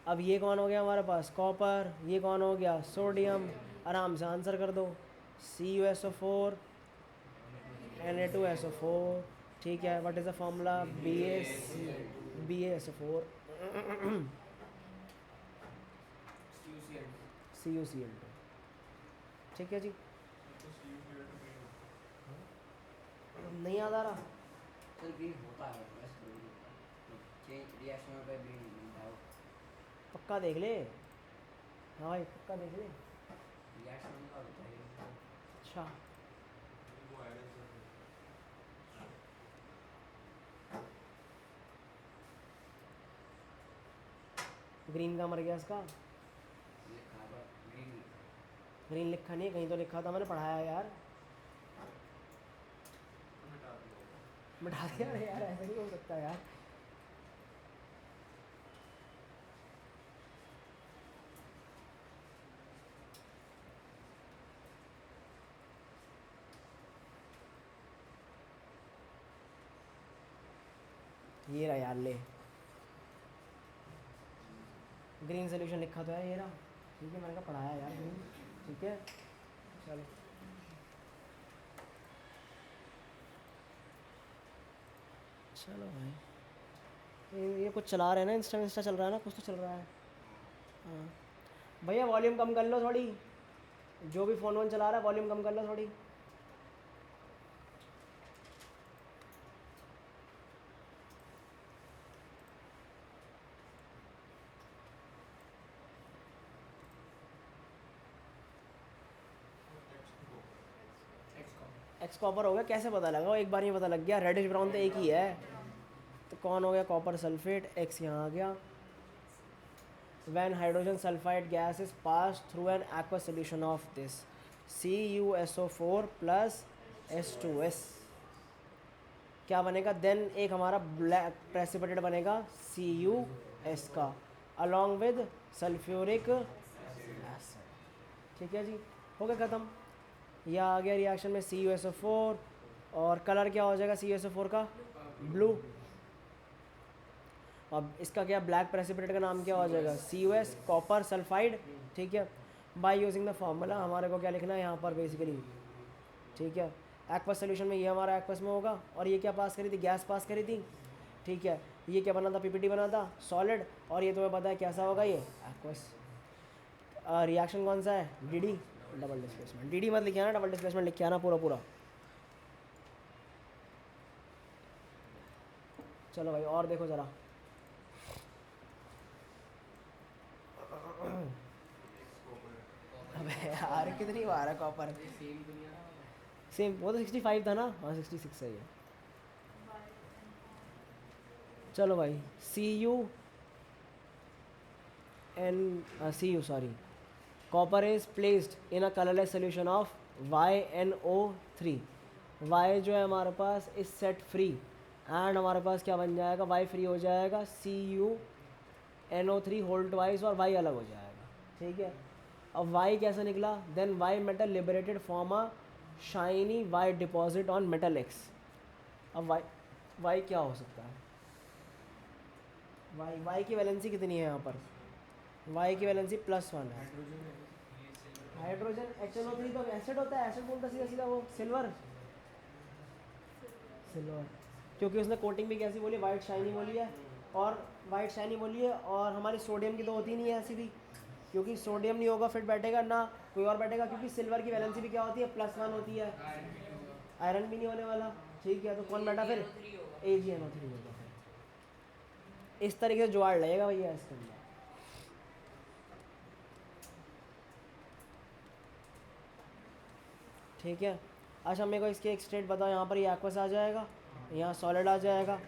अब ये कौन हो गया हमारे पास, कॉपर, ये कौन हो गया, सोडियम, आराम से आंसर कर दो, CuSO4 Na2SO4, ठीक है। What is the formula, BaSO4 CuCl2, ठीक है जी। तो सी यू सी एट नहीं याद आ रहा, सर ग्रीन होता है बस ग्रीन होता है, चेंज रिएक्शन में ग्रीन मिलता है, पक्का देख ले, हाँ भाई पक्का देख ले, रिएक्शन का होता है। अच्छा वो आयरन से ग्रीन का मर गया इसका, लिखा है ग्रीन, ग्रीन लिखा नहीं है कहीं, तो लिखा था मैंने पढ़ाया यार, मिटा दिया होगा। मिटा दिया, अरे यार ऐसा नहीं हो सकता यार। ये रहा यार, ले ग्रीन सोल्यूशन लिखा तो है, ये रहा, ठीक है, मैंने कहा पढ़ाया यार ग्रीन, ठीक है। चलो चलो भाई, ये कुछ चला रहे हैं ना, इंस्टा चल रहा है ना, कुछ तो चल रहा है, हाँ भैया वॉल्यूम कम कर लो थोड़ी, जो भी फ़ोन वोन चला रहा है वॉल्यूम कम कर लो थोड़ी। एक्स कॉपर हो गया, कैसे पता लगा, वो एक बार ही पता लग गया, रेडिश ब्राउन तो एक ही है, तो कौन हो गया, कॉपर सल्फेट, एक्स यहाँ आ गया। when hydrogen sulfide gas is passed through an aqueous solution of this CuSO4 plus H2S, क्या बनेगा, देन एक हमारा ब्लैक प्रेसिपिटेट बनेगा CuS का अलॉन्ग विद सल्फ्यूरिक एसिड, ठीक है जी, हो गया ख़त्म। यह आ गया रिएक्शन में CuSO4, और कलर क्या हो जाएगा CuSO4 का, ब्लू। अब इसका क्या ब्लैक प्रेसिपिटेट का नाम क्या हो जाएगा, CuS कॉपर सल्फाइड, ठीक है। बाय यूजिंग द फार्मूला हमारे को क्या लिखना है यहाँ पर बेसिकली, ठीक है। एक्वस सोल्यूशन में ये हमारा एक्वस में होगा, और ये क्या पास करी थी, गैस पास करी थी, ठीक है। ये क्या बना था, PPT बना था सॉलिड, और ये तुम्हें पता है कैसा होगा ये एक्वस। रिएक्शन कौन सा है, DD डबल डिस्प्लेसमेंट, DD मत लिखे आना, डबल डिस्प्लेसमेंट लिखे आना पूरा पूरा। चलो भाई और देखो ज़रा, अबे यार कितनी बार है कॉपर, सेम दुनिया ना, सेम, वो तो 65 था ना, हाँ 66 है ये। चलो भाई Cu sorry, copper is placed in a colourless solution of YnO3, Y जो है हमारे पास इज सेट फ्री, एंड हमारे पास क्या बन जाएगा, Y फ्री हो जाएगा CuNO3 होल ट्वाइस, और Y अलग हो जाएगा, ठीक है। अब Y कैसा निकला, then Y metal liberated form a shiny Y deposit on metal X। अब Y क्या हो सकता है, Y की वैलेंसी कितनी है यहाँ पर, Y की वैलेंसी +1 है, हाइड्रोजन HNO3 तो एसिड होता है, एसिड बोलता सीधा सीधा वो सिल्वर, क्योंकि उसने कोटिंग भी कैसी बोली, वाइट शाइनी बोली है, और वाइट शाइनी बोली है, और हमारी सोडियम की तो होती नहीं है ऐसी भी, क्योंकि सोडियम नहीं होगा फिट बैठेगा ना कोई और बैठेगा, क्योंकि सिल्वर की वैलेंसी भी क्या होती है, +1 होती है, आयरन भी नहीं होने वाला, ठीक है। तो कौन बैठा फिर, AgNO3 होगा फिर, इस तरीके से जुगाड़ लगेगा भैया इसके अंदर, ठीक है। अच्छा मेरे को इसके एक स्टेट बताओ, यहाँ पर ये एक्वस आ जाएगा, यहाँ सॉलिड आ जाएगा,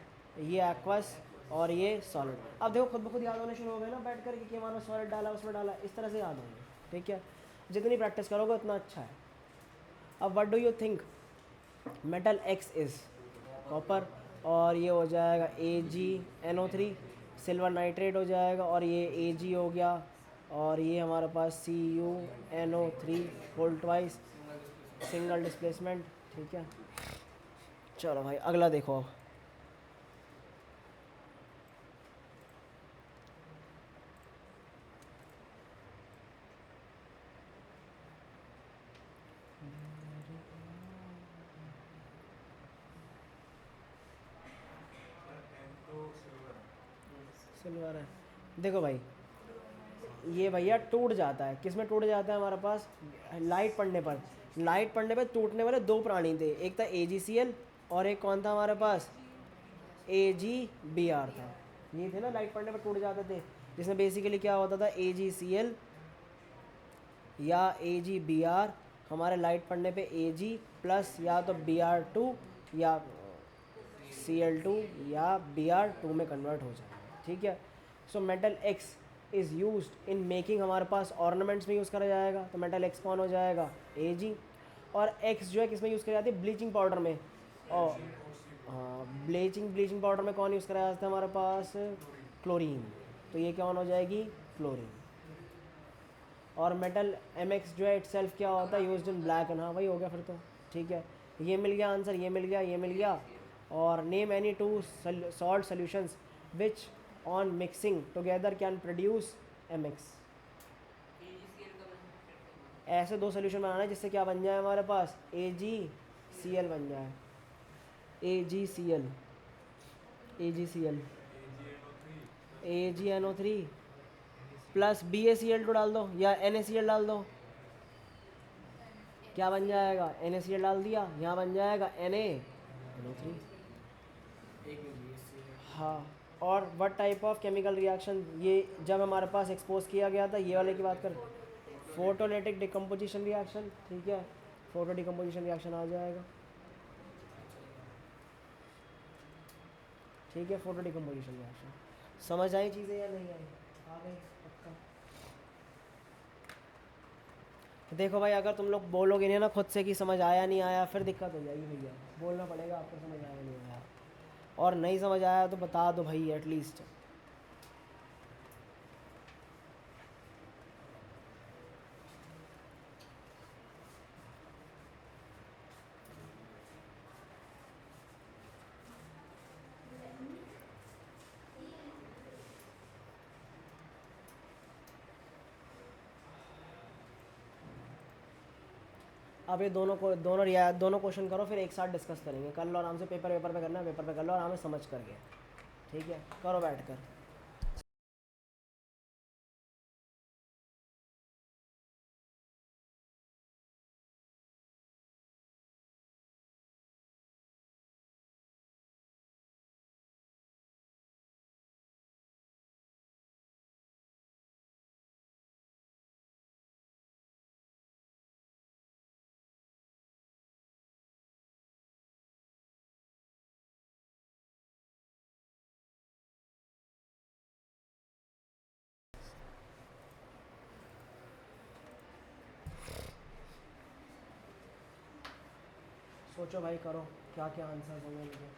ये एक्वस और ये सॉलिड। अब देखो खुद ब खुद याद होने शुरू हो गए ना बैठ कर कि हमारा सॉलिड डाला उसमें डाला, इस तरह से याद होंगे, ठीक है। जितनी प्रैक्टिस करोगे उतना अच्छा है। अब what do you think metal x is copper, और ये हो जाएगा AgNO3, सिल्वर नाइट्रेट हो जाएगा, और ये Ag हो गया, और ये हमारे पास CuNO3 whole twice single displacement. ठीक है, चलो भाई अगला देखो अब। एन तो सिल्वर है। सिल्वर है, देखो भाई ये भैया टूट जाता है, किस में टूट जाता है हमारे पास, लाइट पड़ने पर। लाइट पड़ने पर टूटने वाले दो प्राणी थे, एक था AgCl और एक कौन था हमारे पास, AgBr था। ये थे ना लाइट पड़ने पर टूट जाते थे, जिसमें बेसिकली क्या होता था, AgCl या AgBr हमारे लाइट पड़ने पे Ag प्लस या तो Br2 या Cl2 या Br2 में कन्वर्ट हो जाएगा। ठीक है, so metal x is use in making, हमारे पास ऑर्नामेंट्स में यूज़ करा जाएगा, तो मेटल एक्स कौन हो जाएगा, Ag। और एक्स जो है किस में यूज़ करी जाती है, ब्लीचिंग पाउडर में। और हाँ, ब्लीचिंग पाउडर में कौन यूज़ करा जाता है हमारे पास, क्लोरीन, तो ये कौन हो जाएगी, क्लोरीन। और मेटल MX जो है इटसेल्फ क्या होता है, यूज्ड इन ब्लैक एंड, हाँ वही हो गया फिर तो। ठीक है, ये मिल गया आंसर, ये मिल गया, ये मिल गया। और name any two salt solutions which on mixing together can produce MX। ऐसे दो सोल्यूशन बनाना है जिससे क्या बन जाए हमारे पास, AgCl बन जाए, AgCl, AgCl, AgNO3 plus BaCl2 डाल दो या NaCl डाल दो, क्या बन जाएगा, NaCl डाल दिया, यहाँ बन जाएगा NaNO3। एक में BSc है। हाँ, और what type of chemical reaction, ये जब हमारे पास एक्सपोज किया गया था, ये वाले की बात कर, फोटोलिटिक डिकम्पोजिशन रिएक्शन। ठीक है, फोटो डिकम्पोजिशन रिएक्शन आ जाएगा। ठीक है, फोटो डिकम्पोजिशन रिएक्शन। समझ आई चीज़ें या नहीं आई, आ गई पक्का। देखो भाई अगर तुम लोग बोलोगे नहीं ना खुद से कि समझ आया नहीं आया, फिर दिक्कत हो जाएगी भैया, बोलना पड़ेगा आपको समझ आया नहीं आया, और नहीं समझ आया तो बता दो भाई एटलीस्ट। अब ये दोनों क्वेश्चन करो, फिर एक साथ डिस्कस करेंगे, कर लो आराम से, पेपर पे करना है, पेपर पे कर लो आराम से समझ करके। ठीक है, करो बैठ कर। सोचो भाई, करो क्या क्या आंसर होंगे मुझे।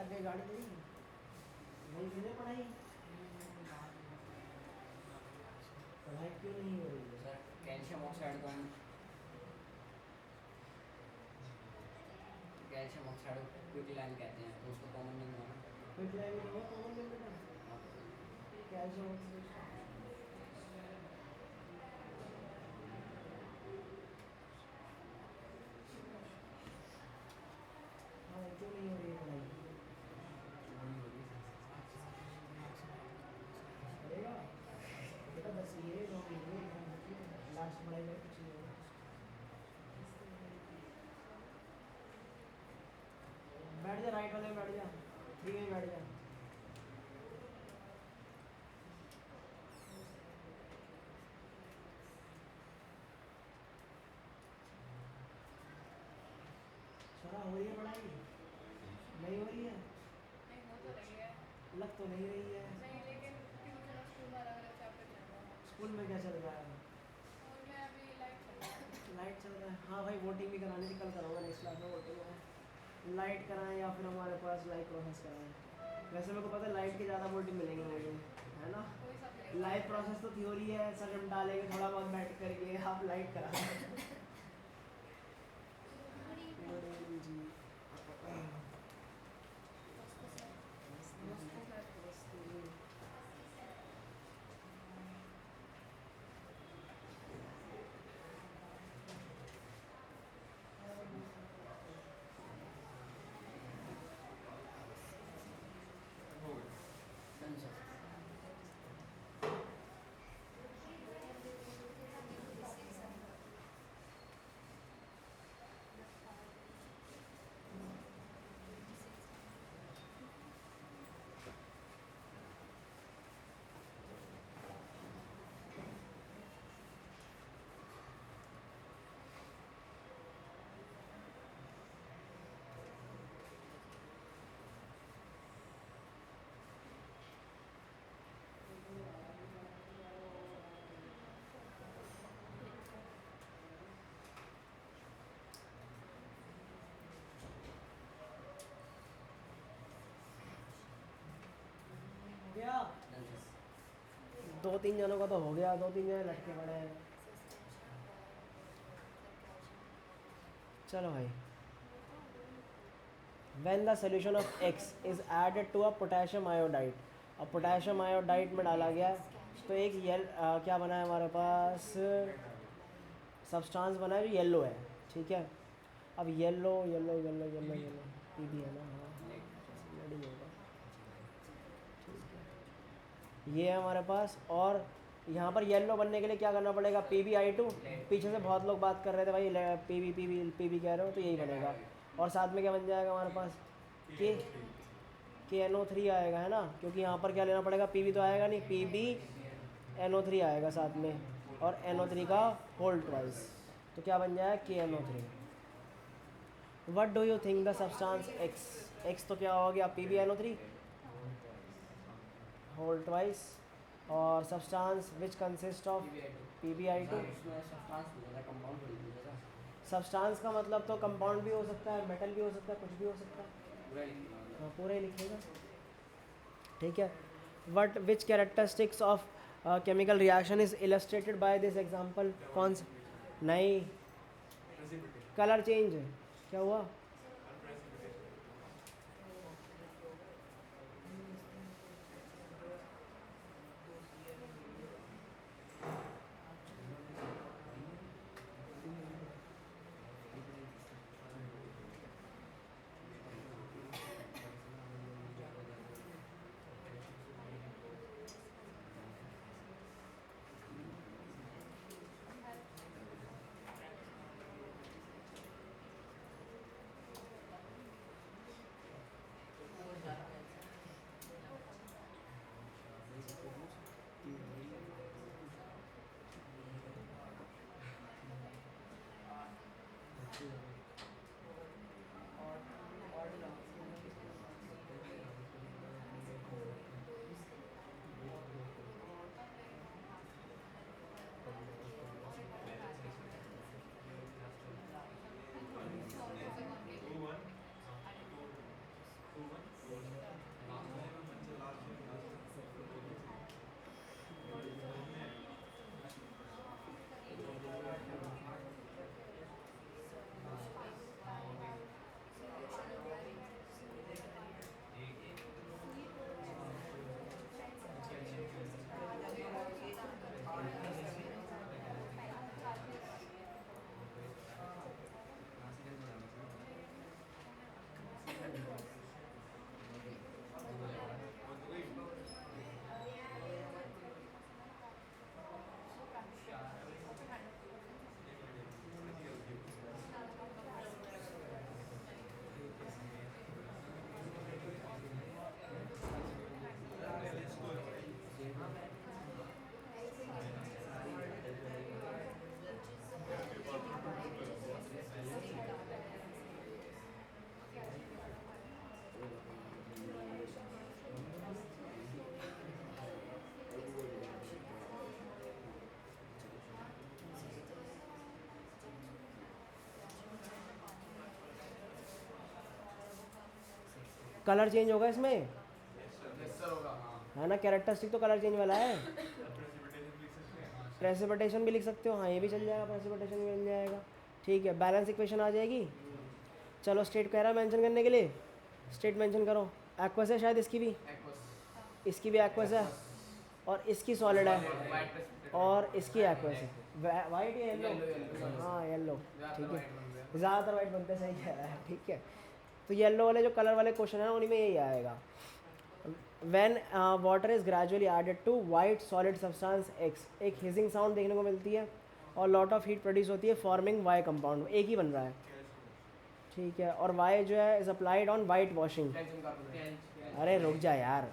के गाड़ी नहीं नहीं तुझे पढ़ाई पढ़ाई क्यों नहीं हो रही है? सर कैल्शियम ऑक्साइड को हम कैल्शियम ऑक्साइड क्विक लाइन कहते हैं, तो उसको कॉमन नेम माना। क्विक लाइन में हुआ कॉमन नेम बेटा हाँ, कैल्शियम ऑक्साइड। हाँ क्यों नहीं हो रही है पढ़ाई? करेगा बेटा बस ये लास्ट पढ़ाई में कुछ नहीं होगा। बैठ जा राइट वाले में बैठ जा 3 में बैठ जा। शरा हो रही है पढ़ाई नहीं हो रही है? नहीं हो तो रही है लग तो नहीं रही है। नहीं, लेकिन ट्यूशन और स्कूल में अलग अलग चैप्टर चल रहा है। स्कूल में क्या चल रहा है? स्कूल में अभी लाइट चल रहा है। लाइट चल रहा है। हाँ भाई वोटिंग भी करानी थी, कल कराऊंगा नेक्स्ट क्लास में वोटिंग है। लाइट कराएं या फिर हमारे पास लाइव प्रोसेस कराएं। वैसे मेरे को पता है लाइट के ज़्यादा वोटिंग मिलेंगे मुझे, है ना? कोई सब्जेक्ट लाइव प्रोसेस तो थ्योरी है, सर हम डालेंगे थोड़ा बहुत बैठ करके, आप लाइट करा दें। जी हो गए। Done sir. क्या डन सर। 2-3 जनों का तो हो गया, 2-3 जने लटके पड़े हैं। चलो भाई when the solution of X is added to a potassium iodide, अब पोटेशियम आयोडाइड में डाला गया तो एक क्या बना है हमारे पास सब्सटेंस बना है जो येलो है, ठीक है। अब yellow yellow yellow yellow yellow PB है ना, हाँ रेडी होगा, ठीक है। ये है हमारे पास, और यहाँ पर येलो बनने के लिए क्या करना पड़ेगा? PbI2। पीछे से बहुत लोग बात कर रहे थे भाई पीबी कह रहे हो, तो यही बनेगा। और साथ में क्या बन जाएगा हमारे पास? KNO3 आएगा, है ना, क्योंकि यहाँ पर क्या लेना पड़ेगा? PB तो आएगा नहीं, PbNO3 आएगा साथ में, और NO3 का होल ट्वाइस, तो क्या बन जाएगा? KNO3। What do you think the substance X तो क्या हो गया? PbNO3 होल ट्वाइस, और substance which consist of PbI2। Sir उसमें सब्सटेंस पूछा था, कंपाउंड थोड़ी पूछा था। सब्सटेंस का मतलब तो कंपाउंड भी हो सकता है, मेटल भी हो सकता है, कुछ भी हो सकता है। पूरा ही लिखना होगा। हाँ पूरा ही लिखिएगा, ठीक है। What which characteristics of chemical reaction is illustrated by this example. कौन सा? नहीं, Precipitation। कलर चेंज क्या हुआ? Precipitation। कलर चेंज होगा इसमें, यस सर होगा। है ना, कैरेक्टरिस्टिक तो कलर चेंज वाला है। प्रेसिपिटेशन लिख सकते हैं। प्रेसिपिटेशन भी लिख सकते हो, हाँ ये भी चल जाएगा, प्रेसिपिटेशन भी मिल जाएगा। ठीक है, बैलेंस इक्वेशन आ जाएगी। चलो स्टेट कह रहा है मेंशन करने के लिए, स्टेट मेंशन करो। एक्वस है शायद इसकी भी, एक्वस इसकी भी एक्वस है, और इसकी सॉलिड है, वाइट प्रेसिपिटेशन और इसकी एक्वस है। वाइट या येलो? हाँ येलो, ठीक है, ज़्यादातर वाइट बनते हैं, सही कह रहा है। ठीक है, तो येलो वाले जो कलर वाले क्वेश्चन है उन्हीं में यही आएगा। When water is gradually added to white solid substance X, एक हिजिंग साउंड देखने को मिलती है और लॉट ऑफ हीट प्रोड्यूस होती है फॉर्मिंग वाई कंपाउंड, एक ही बन रहा है। ठीक है, और वाई जो है is applied on white washing. Calcium carbonate. अरे रुक जा यार,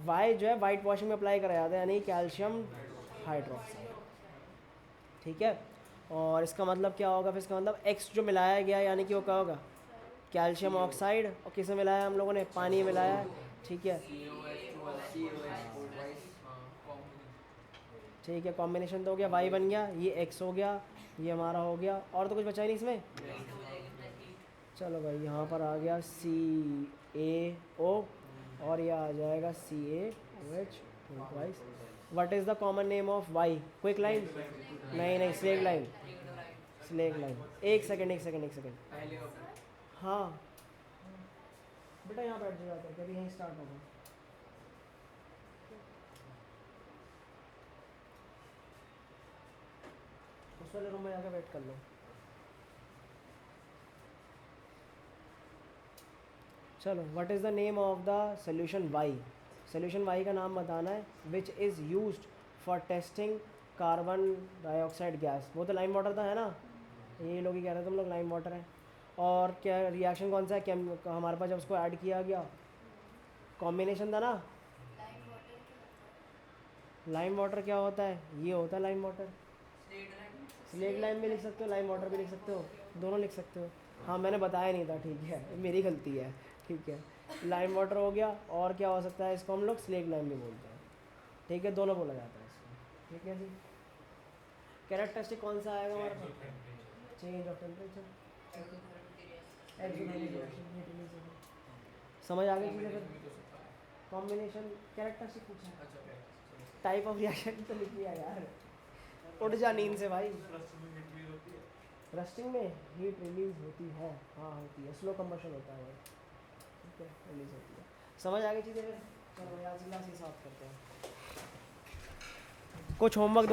वाई जो है वाइट वॉशिंग में अप्लाई करा जाता है, यानी कैल्शियम हाइड्रोक्साइड। ठीक है, और इसका मतलब क्या होगा फिर, इसका मतलब एक्स जो मिलाया गया यानी कि वो क्या होगा, कैल्शियम ऑक्साइड, और किसे मिलाया हम लोगों ने, पानी मिलाया है। ठीक है, ठीक है, कॉम्बिनेशन तो हो गया, वाई बन गया, ये एक्स हो गया, ये हमारा हो गया, और तो कुछ बचा ही नहीं इसमें। चलो भाई यहाँ पर आ गया CaO, और ये आ जाएगा CaOH twice. What is the common name of Y? Quick lime? नहीं, स्लेग लाइन, स्लेग लाइन। एक सेकंड, पहले हाँ बेटा यहाँ बैठ जाओ करके, अभी यहीं स्टार्ट होगा। उस वाले रूम में जाकर वेट कर लो। चलो, what is the name of the solution why? Solution why का नाम बताना है, which is used for testing carbon dioxide gas. वो तो लाइम वाटर था, है ना, ये लोग ही कह रहे थे तुम लोग लाइम वाटर है। और क्या रिएक्शन कौन सा है हमारे पास जब उसको ऐड किया गया, कॉम्बिनेशन था ना। लाइम वाटर क्या होता है, ये होता है लाइम वाटर। स्लेट लाइम भी लिख सकते हो, लाइम वाटर भी लिख सकते हो, दोनों लिख सकते हो। हाँ मैंने बताया नहीं था, ठीक है, मेरी गलती है। ठीक है, लाइम वाटर हो गया, और क्या हो सकता है, इसको हम लोग स्लेट लाइम भी बोलते हैं। ठीक है, दोनों बोला जाता है इसको। ठीक है जी, कैरेक्टरिस्टिक कौन सा आएगा हमारे पास, चेंज ऑफ टेम्परेचर, समझ आ गई चीज़ें। फिर कॉम्बिनेशन, कैरेक्टरिस्टिक पूछा है, टाइप ऑफ रिएक्शन तो लिख लिया यार, उठ जा नींद से भाई। रस्टिंग में हीट रिलीज होती है, हाँ होती है, स्लो कंबशन होता है, ठीक है, रिलीज होती है। समझ आ गई चीज़ें फिर। चलो आज क्लास ही साफ करते हैं, कुछ होमवर्क